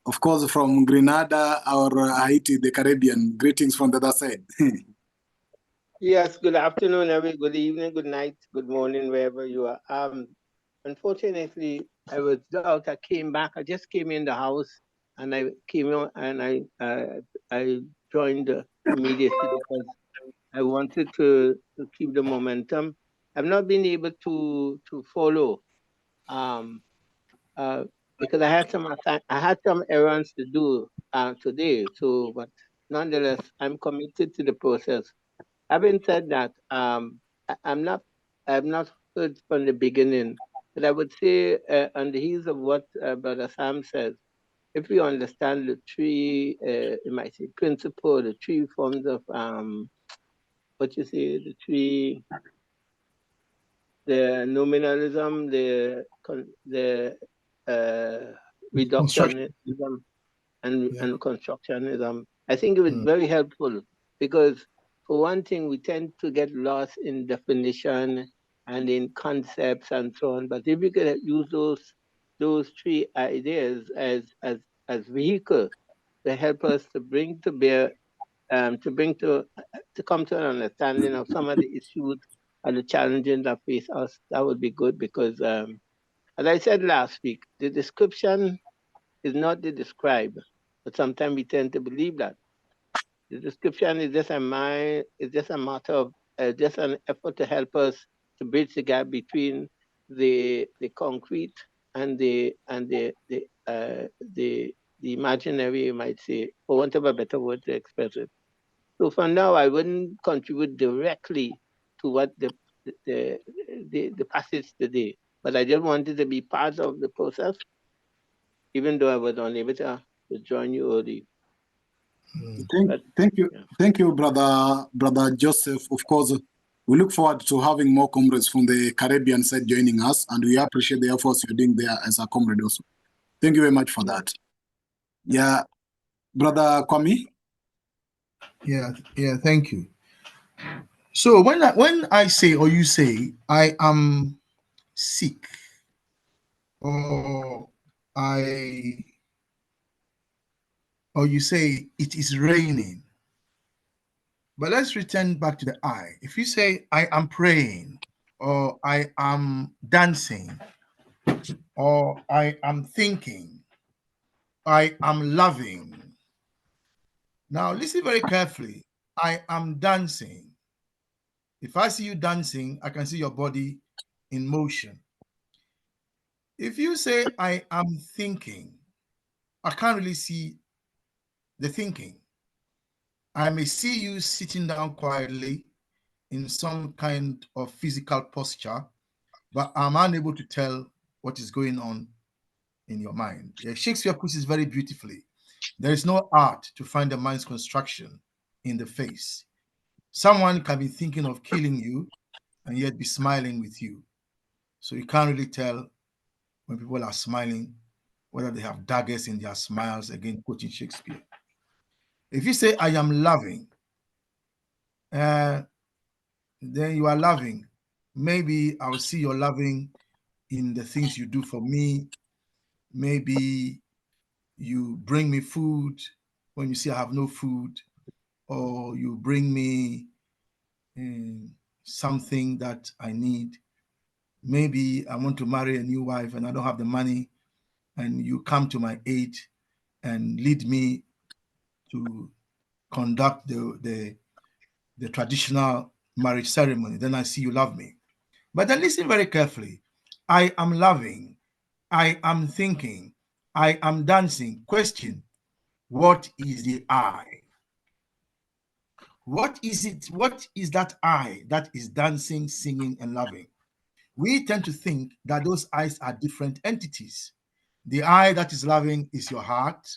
Of course, from Grenada or Haiti, the Caribbean. Greetings from the other side. Yes, good afternoon, good evening, good night, good morning, wherever you are. Unfortunately, I was out. I came back. I just came in the house, and I came on and I joined immediately because I wanted to keep the momentum. I've not been able to follow, because I had some errands to do today. So, but nonetheless, I'm committed to the process. Having said that, I've not heard from the beginning, but I would say on the heels of what Brother Sam says, if we understand the three, you might say principle, the three forms of the nominalism, the reductionism, and constructionism, I think it was very helpful because, for one thing, we tend to get lost in definition and in concepts and so on. But if we could use those three ideas as vehicle to help us to bring to bear to bring to come to an understanding of some of the issues and the challenges that face us. That would be good because, as I said last week, the description is not the describe, but sometimes we tend to believe that. The description is just a mind, it's just a matter of just an effort to help us to bridge the gap between the concrete and the imaginary, you might say, for want of a better word to express it. So for now, I wouldn't contribute directly to what the passage today, but I just wanted to be part of the process, even though I was unable to join you early. Thank you, brother Joseph. Of course, we look forward to having more comrades from the Caribbean side joining us, and we appreciate the efforts you're doing there as a comrade also. Thank you very much for that. Yeah, brother Kwame. Yeah, thank you. So when I say, or you say, I am sick, or you say it is raining. But let's return back to the I. If you say I am praying, or I am dancing, or I am thinking, I am loving. Now listen very carefully. I am dancing. If I see you dancing, I can see your body in motion. If you say I am thinking, I can't really see the thinking. I may see you sitting down quietly in some kind of physical posture, but I'm unable to tell what is going on in your mind. Yeah, Shakespeare puts it very beautifully. There is no art to find the mind's construction in the face. Someone can be thinking of killing you and yet be smiling with you. So you can't really tell when people are smiling whether they have daggers in their smiles, again, quoting Shakespeare. If you say, I am loving, then you are loving. Maybe I will see your loving in the things you do for me. Maybe you bring me food when you see I have no food, or you bring me something that I need. Maybe I want to marry a new wife and I don't have the money, and you come to my aid and lead me to conduct the traditional marriage ceremony. Then I see you love me. But then listen very carefully. I am loving. I am thinking. I am dancing. Question: what is the I? What is it? What is that I that is dancing, singing, and loving? We tend to think that those eyes are different entities. The eye that is loving is your heart.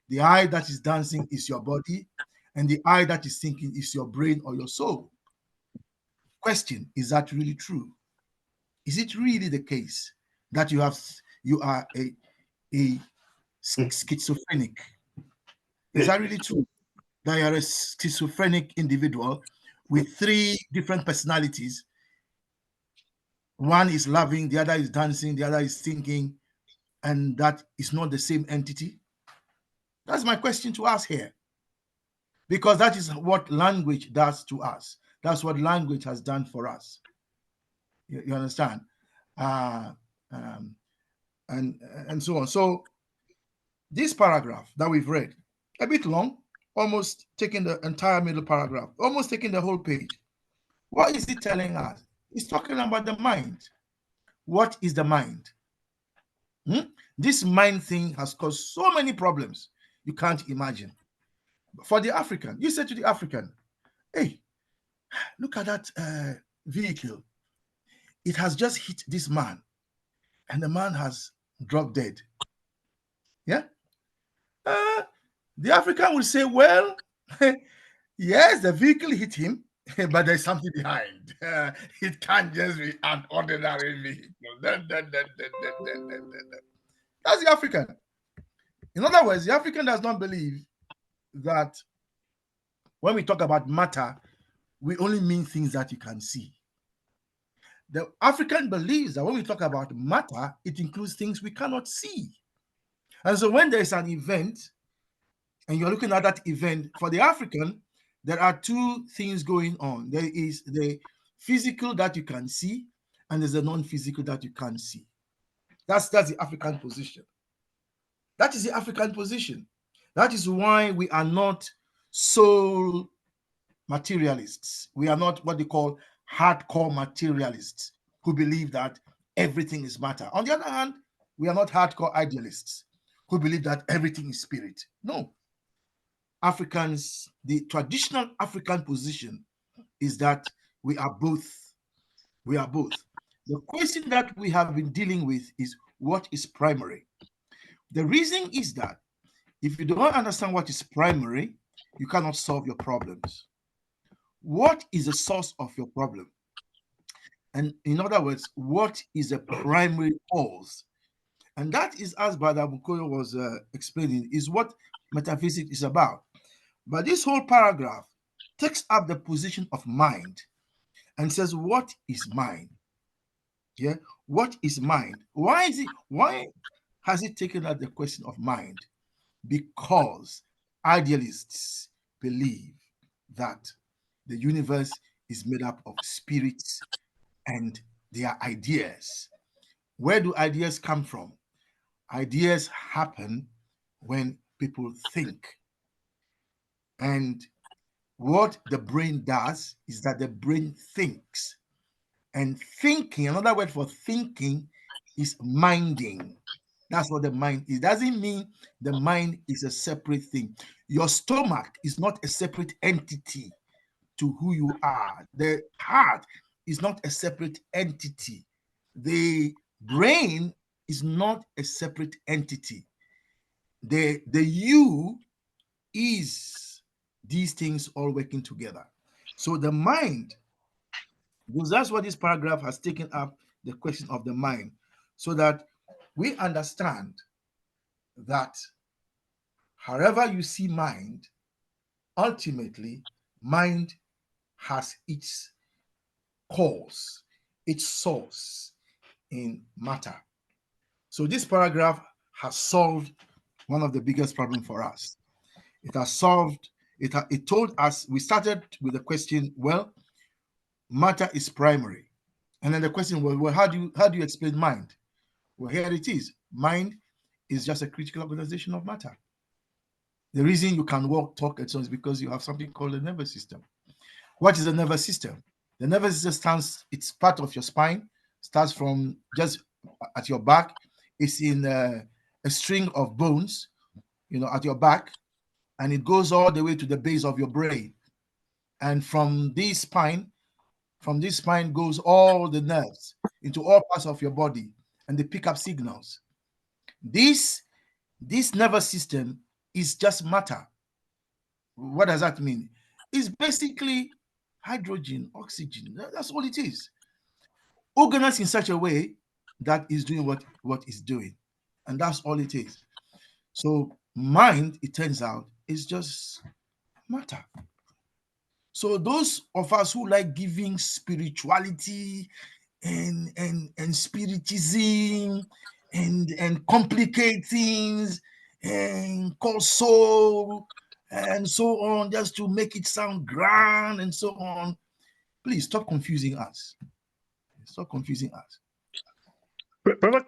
The eye that is dancing is your body. And the eye that is thinking is your brain or your soul. Question: is that really true? Is it really the case that you are a schizophrenic? Is that really true? That you are a schizophrenic individual with three different personalities. One is loving, the other is dancing, the other is thinking, and that is not the same entity? That's my question to ask here. Because that is what language does to us. That's what language has done for us. You understand? And so on. So this paragraph that we've read, a bit long, almost taking the entire middle paragraph, almost taking the whole page. What is it telling us? It's talking about the mind. What is the mind? This mind thing has caused so many problems you can't imagine. For the African, you say to the African, hey, look at that vehicle. It has just hit this man, and the man has dropped dead. Yeah? The African will say, well, yes, the vehicle hit him, but there's something behind. It can't just be an ordinary vehicle. That's the African. In other words, the African does not believe that when we talk about matter, we only mean things that you can see. The African believes that when we talk about matter, it includes things we cannot see. And so when there's an event, and you're looking at that event, for the African, there are two things going on. There is the physical that you can see, and there's a non-physical that you can't see. That's the African position. That is the African position. That is why we are not soul materialists. We are not what they call hardcore materialists who believe that everything is matter. On the other hand, we are not hardcore idealists who believe that everything is spirit. No. Africans, the traditional African position is that we are both. We are both. The question that we have been dealing with is what is primary? The reason is that if you don't understand what is primary, you cannot solve your problems. What is the source of your problem? And in other words, what is the primary cause? And that is, as Brother Bukoyo was explaining, is what metaphysics is about. But this whole paragraph takes up the position of mind and says, what is mind? Yeah, what is mind? Why has it taken up the question of mind? Because idealists believe that the universe is made up of spirits and their ideas. Where do ideas come from? Ideas happen when people think. And what the brain does is that the brain thinks. And thinking, another word for thinking is minding. That's what the mind is. It doesn't mean the mind is a separate thing. Your stomach is not a separate entity to who you are. The heart is not a separate entity. The brain is not a separate entity. The you is these things all working together. So the mind, because that's what this paragraph has taken up, the question of the mind, so that we understand that however you see mind, ultimately mind has its cause, its source in matter. So this paragraph has solved one of the biggest problems for us. It has solved, it told us, we started with the question, well, matter is primary. And then the question was, well, how do you explain mind? Well, here it is. Mind is just a critical organization of matter. The reason you can walk, talk, and so on is because you have something called a nervous system. What is the nervous system? The nervous system stands, it's part of your spine, starts from just at your back. It's in a string of bones, at your back, and it goes all the way to the base of your brain. And from this spine goes all the nerves into all parts of your body, and they pick up signals. This nervous system is just matter. What does that mean? It's basically hydrogen, oxygen. That's all it is. Organized in such a way that is doing what it's doing. And that's all it is. So mind, it turns out, is just matter. So those of us who like giving spirituality and spiritism and complicate things and call soul and so on, just to make it sound grand and so on, please stop confusing us. Stop confusing us. Brother, let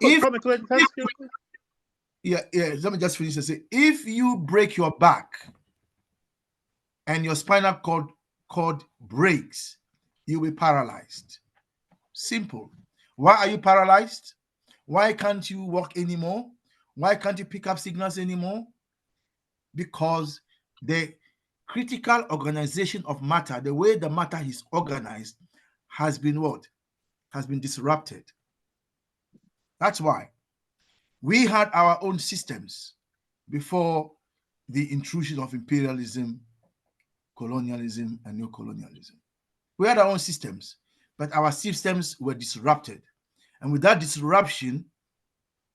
me just finish and say, if you break your back and your spinal cord breaks, you'll be paralyzed. Simple. Why are you paralyzed? Why can't you walk anymore? Why can't you pick up signals anymore? Because the critical organization of matter, the way the matter is organized, has been what? Has been disrupted. That's why we had our own systems before the intrusion of imperialism, colonialism, and neocolonialism. We had our own systems, but our systems were disrupted. And with that disruption,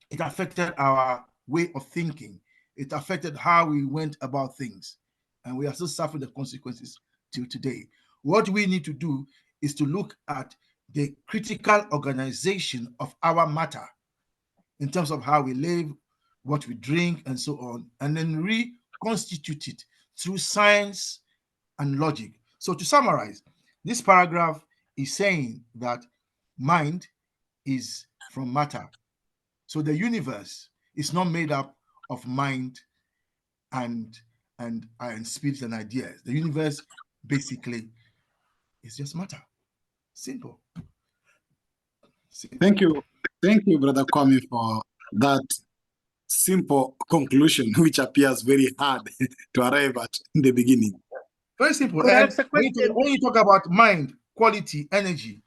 it affected our way of thinking. It affected how we went about things. And we are still suffering the consequences till today. What we need to do is to look at the critical organization of our matter in terms of how we live, what we drink, and so on, and then reconstitute it through science and logic. So to summarize, this paragraph is saying that mind is from matter. So the universe is not made up of mind and spirit and ideas. The universe basically is just matter. Simple. Thank you, Brother Kwame, for that simple conclusion, which appears very hard to arrive at in the beginning. Very simple. Could I And ask a when question? you talk about mind, quality, energy,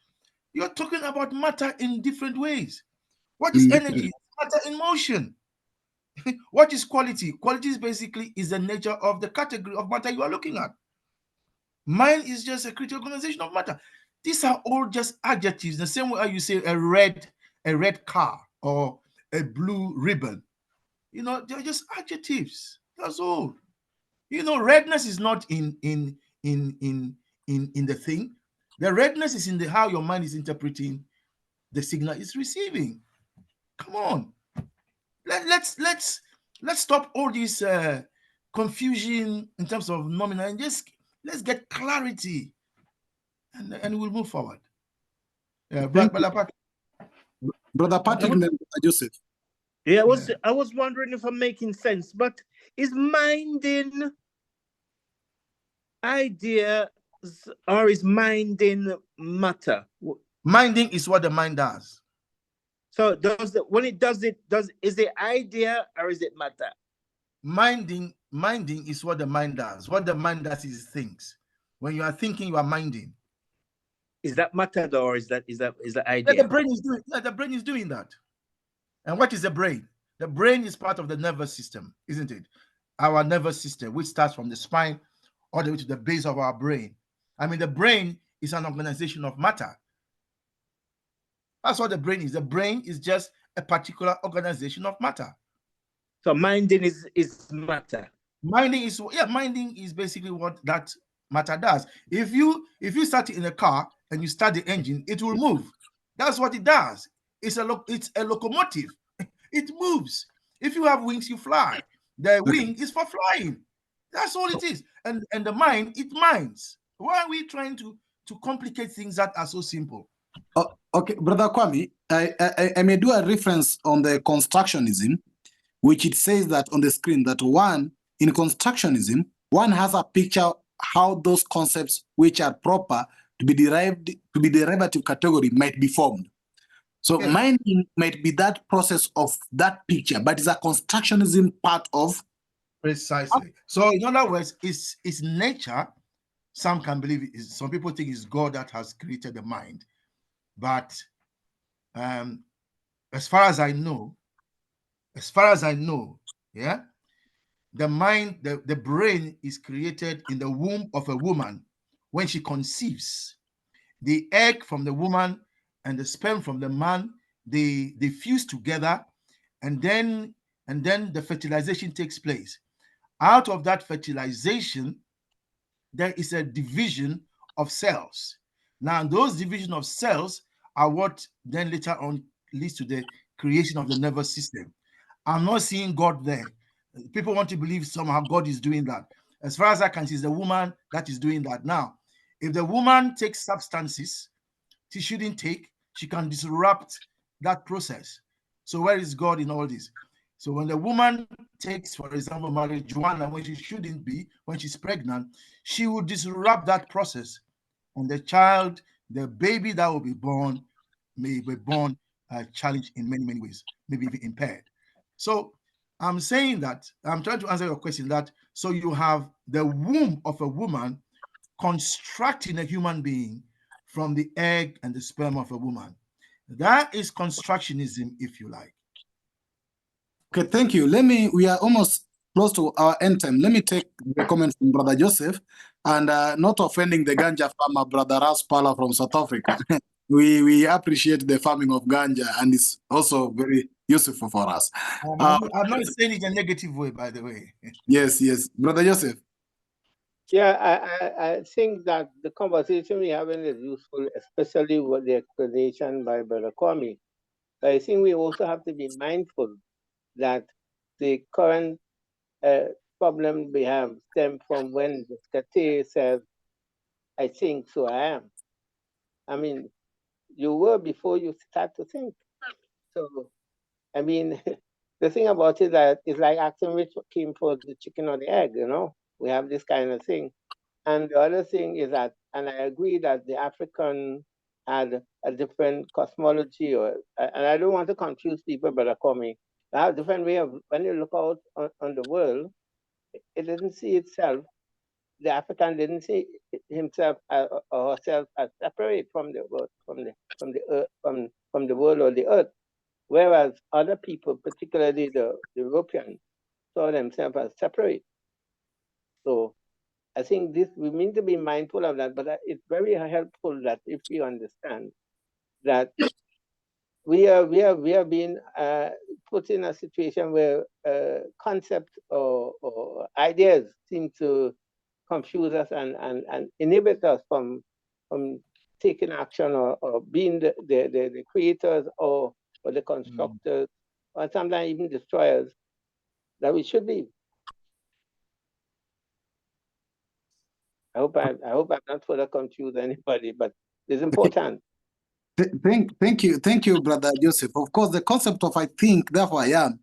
you're talking about matter in different ways. What is energy? Matter in motion. What is quality? Quality is basically the nature of the category of matter you are looking at. Mind is just a critical organization of matter. These are all just adjectives. The same way you say a red car or a blue ribbon. You know, they're just adjectives. That's all. You know, redness is not in the thing. The redness is in the how your mind is interpreting the signal it's receiving. Come on. Let's stop all this confusion in terms of nominal and just let's get clarity, and we'll move forward. Brother Patrick and Joseph. Yeah, I was wondering if I'm making sense, but is minding ideas or is minding matter? Minding is what the mind does. So when it does it, is it idea or is it matter? Minding is what the mind does. What the mind does is things. When you are thinking, you are minding. Is that matter though, or is that idea? Yeah, the brain is doing that. And what is the brain? The brain is part of the nervous system, isn't it? Our nervous system, which starts from the spine all the way to the base of our brain. I mean, the brain is an organization of matter. That's what the brain is. The brain is just a particular organization of matter. So minding is matter. Minding is basically what that matter does. If you start it in a car and you start the engine, it will move. That's what it does. It's a locomotive. It moves. If you have wings, you fly. The wing is for flying. That's all it is. And the mind, it minds. Why are we trying to complicate things that are so simple? Oh, okay, Brother Kwame, I may do a reference on the constructionism, which it says that on the screen that in constructionism, one has a picture how those concepts which are proper to be derivative category might be formed. So minding might be that process of that picture, but it's a constructionism part of. Precisely. So in other words, it's nature. Some can believe it is. Some people think it's God that has created the mind. But as far as I know, yeah, the mind, the brain is created in the womb of a woman when she conceives. The egg from the woman and the sperm from the man, they fuse together, and then the fertilization takes place. Out of that fertilization, there is a division of cells. Now, those division of cells are what then later on leads to the creation of the nervous system. I'm not seeing God there. People want to believe somehow God is doing that. As far as I can see, it's the woman that is doing that. Now, if the woman takes substances she shouldn't take, she can disrupt that process. So where is God in all this? So when the woman takes, for example, marijuana when she shouldn't be, when she's pregnant, she will disrupt that process. And the child, the baby that will be born, may be born challenged in many, many ways, maybe even impaired. So I'm saying that, I'm trying to answer your question that, so you have the womb of a woman constructing a human being from the egg and the sperm of a woman. That is constructionism, if you like. Okay, thank you. We are almost close to our end time. Let me take the comment from Brother Joseph, and not offending the ganja farmer, Brother Raspala from South Africa. we appreciate the farming of ganja, and it's also very useful for us. I'm not saying it in a negative way, by the way. Yes, Brother Joseph. Yeah, I think that the conversation we're having is useful, especially with the explanation by Brother Kwame. But I think we also have to be mindful that the current problem we have stem from when Descartes says, I think, so I am. I mean, you were before you start to think. So, I mean, the thing about it that it's like asking which came first, the chicken or the egg, you know? We have this kind of thing. And the other thing is that, and I agree that the African had a different cosmology, and I don't want to confuse people, but they have a different way of, when you look out on the world, it didn't see itself, the African didn't see himself or herself as separate from the world, from the earth, from the world or the earth, whereas other people, particularly the Europeans, saw themselves as separate. So I think we need to be mindful of that, but it's very helpful that if we understand that we are being put in a situation where concepts or ideas seem to confuse us and inhibit us from taking action or being the creators or the constructors or sometimes even destroyers that we should be. I hope I'm not further confused anybody, but it's important. Thank you, Brother Joseph. Of course, the concept of I think, therefore I am,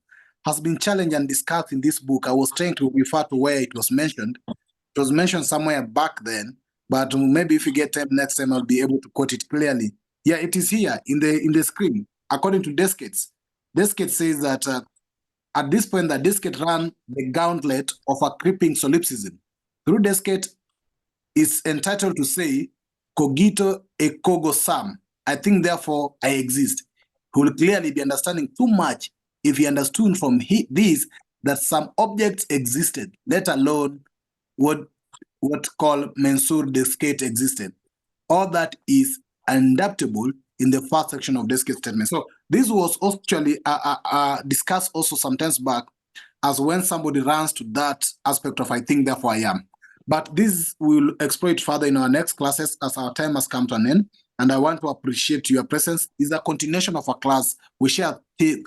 has been challenged and discussed in this book. I was trying to refer to where it was mentioned. It was mentioned somewhere back then, but maybe if we get time next time, I'll be able to quote it clearly. Yeah, it is here in the screen. According to Descartes, Descartes says that at this point, that Descartes ran the gauntlet of a creeping solipsism. Through Descartes, is entitled to say, cogito ergo sum. I think, therefore, I exist. He will clearly be understanding too much if he understood from this that some objects existed, let alone what called mensur Descartes existed. All that is unadaptable in the first section of Descartes' statement. So this was actually discussed also sometimes back as when somebody runs to that aspect of I think, therefore I am. But this we'll explore it further in our next classes as our time has come to an end. And I want to appreciate your presence. It's a continuation of a class. We share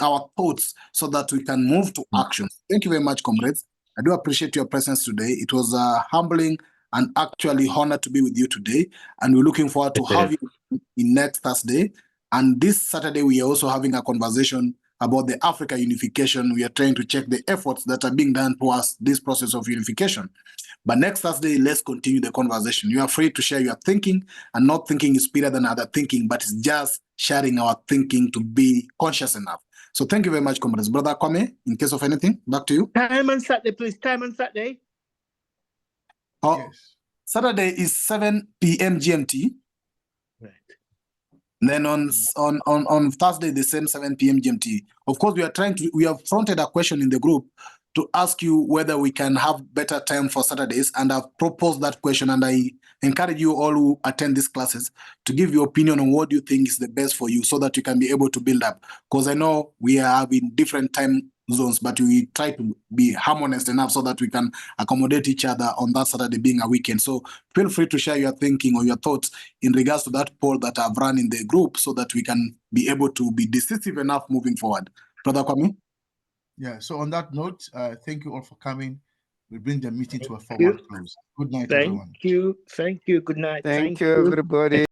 our thoughts so that we can move to action. Thank you very much, comrades. I do appreciate your presence today. It was humbling and actually honored to be with you today. And we're looking forward to having you in next Thursday. And this Saturday, we are also having a conversation about the Africa unification. We are trying to check the efforts that are being done towards this process of unification. But next Thursday, let's continue the conversation. You are free to share your thinking, and not thinking is better than other thinking, but it's just sharing our thinking to be conscious enough. So thank you very much, comrades. Brother Kwame, in case of anything, back to you. Time on Saturday, please. Time on Saturday. Oh, Yes. Saturday is 7 p.m. GMT. Right. Then on Thursday, the same 7 p.m. GMT. Of course, we have fronted a question in the group to ask you whether we can have better time for Saturdays, and I've proposed that question, and I encourage you all who attend these classes to give your opinion on what you think is the best for you so that you can be able to build up. Because I know we are in different time zones, but we try to be harmonious enough so that we can accommodate each other on that Saturday being a weekend. So feel free to share your thinking or your thoughts in regards to that poll that I've run in the group so that we can be able to be decisive enough moving forward. Brother Kwame? Yeah, so on that note, thank you all for coming. We bring the meeting to a formal close. Good night, everyone. Thank you. Good night. Thank you, everybody.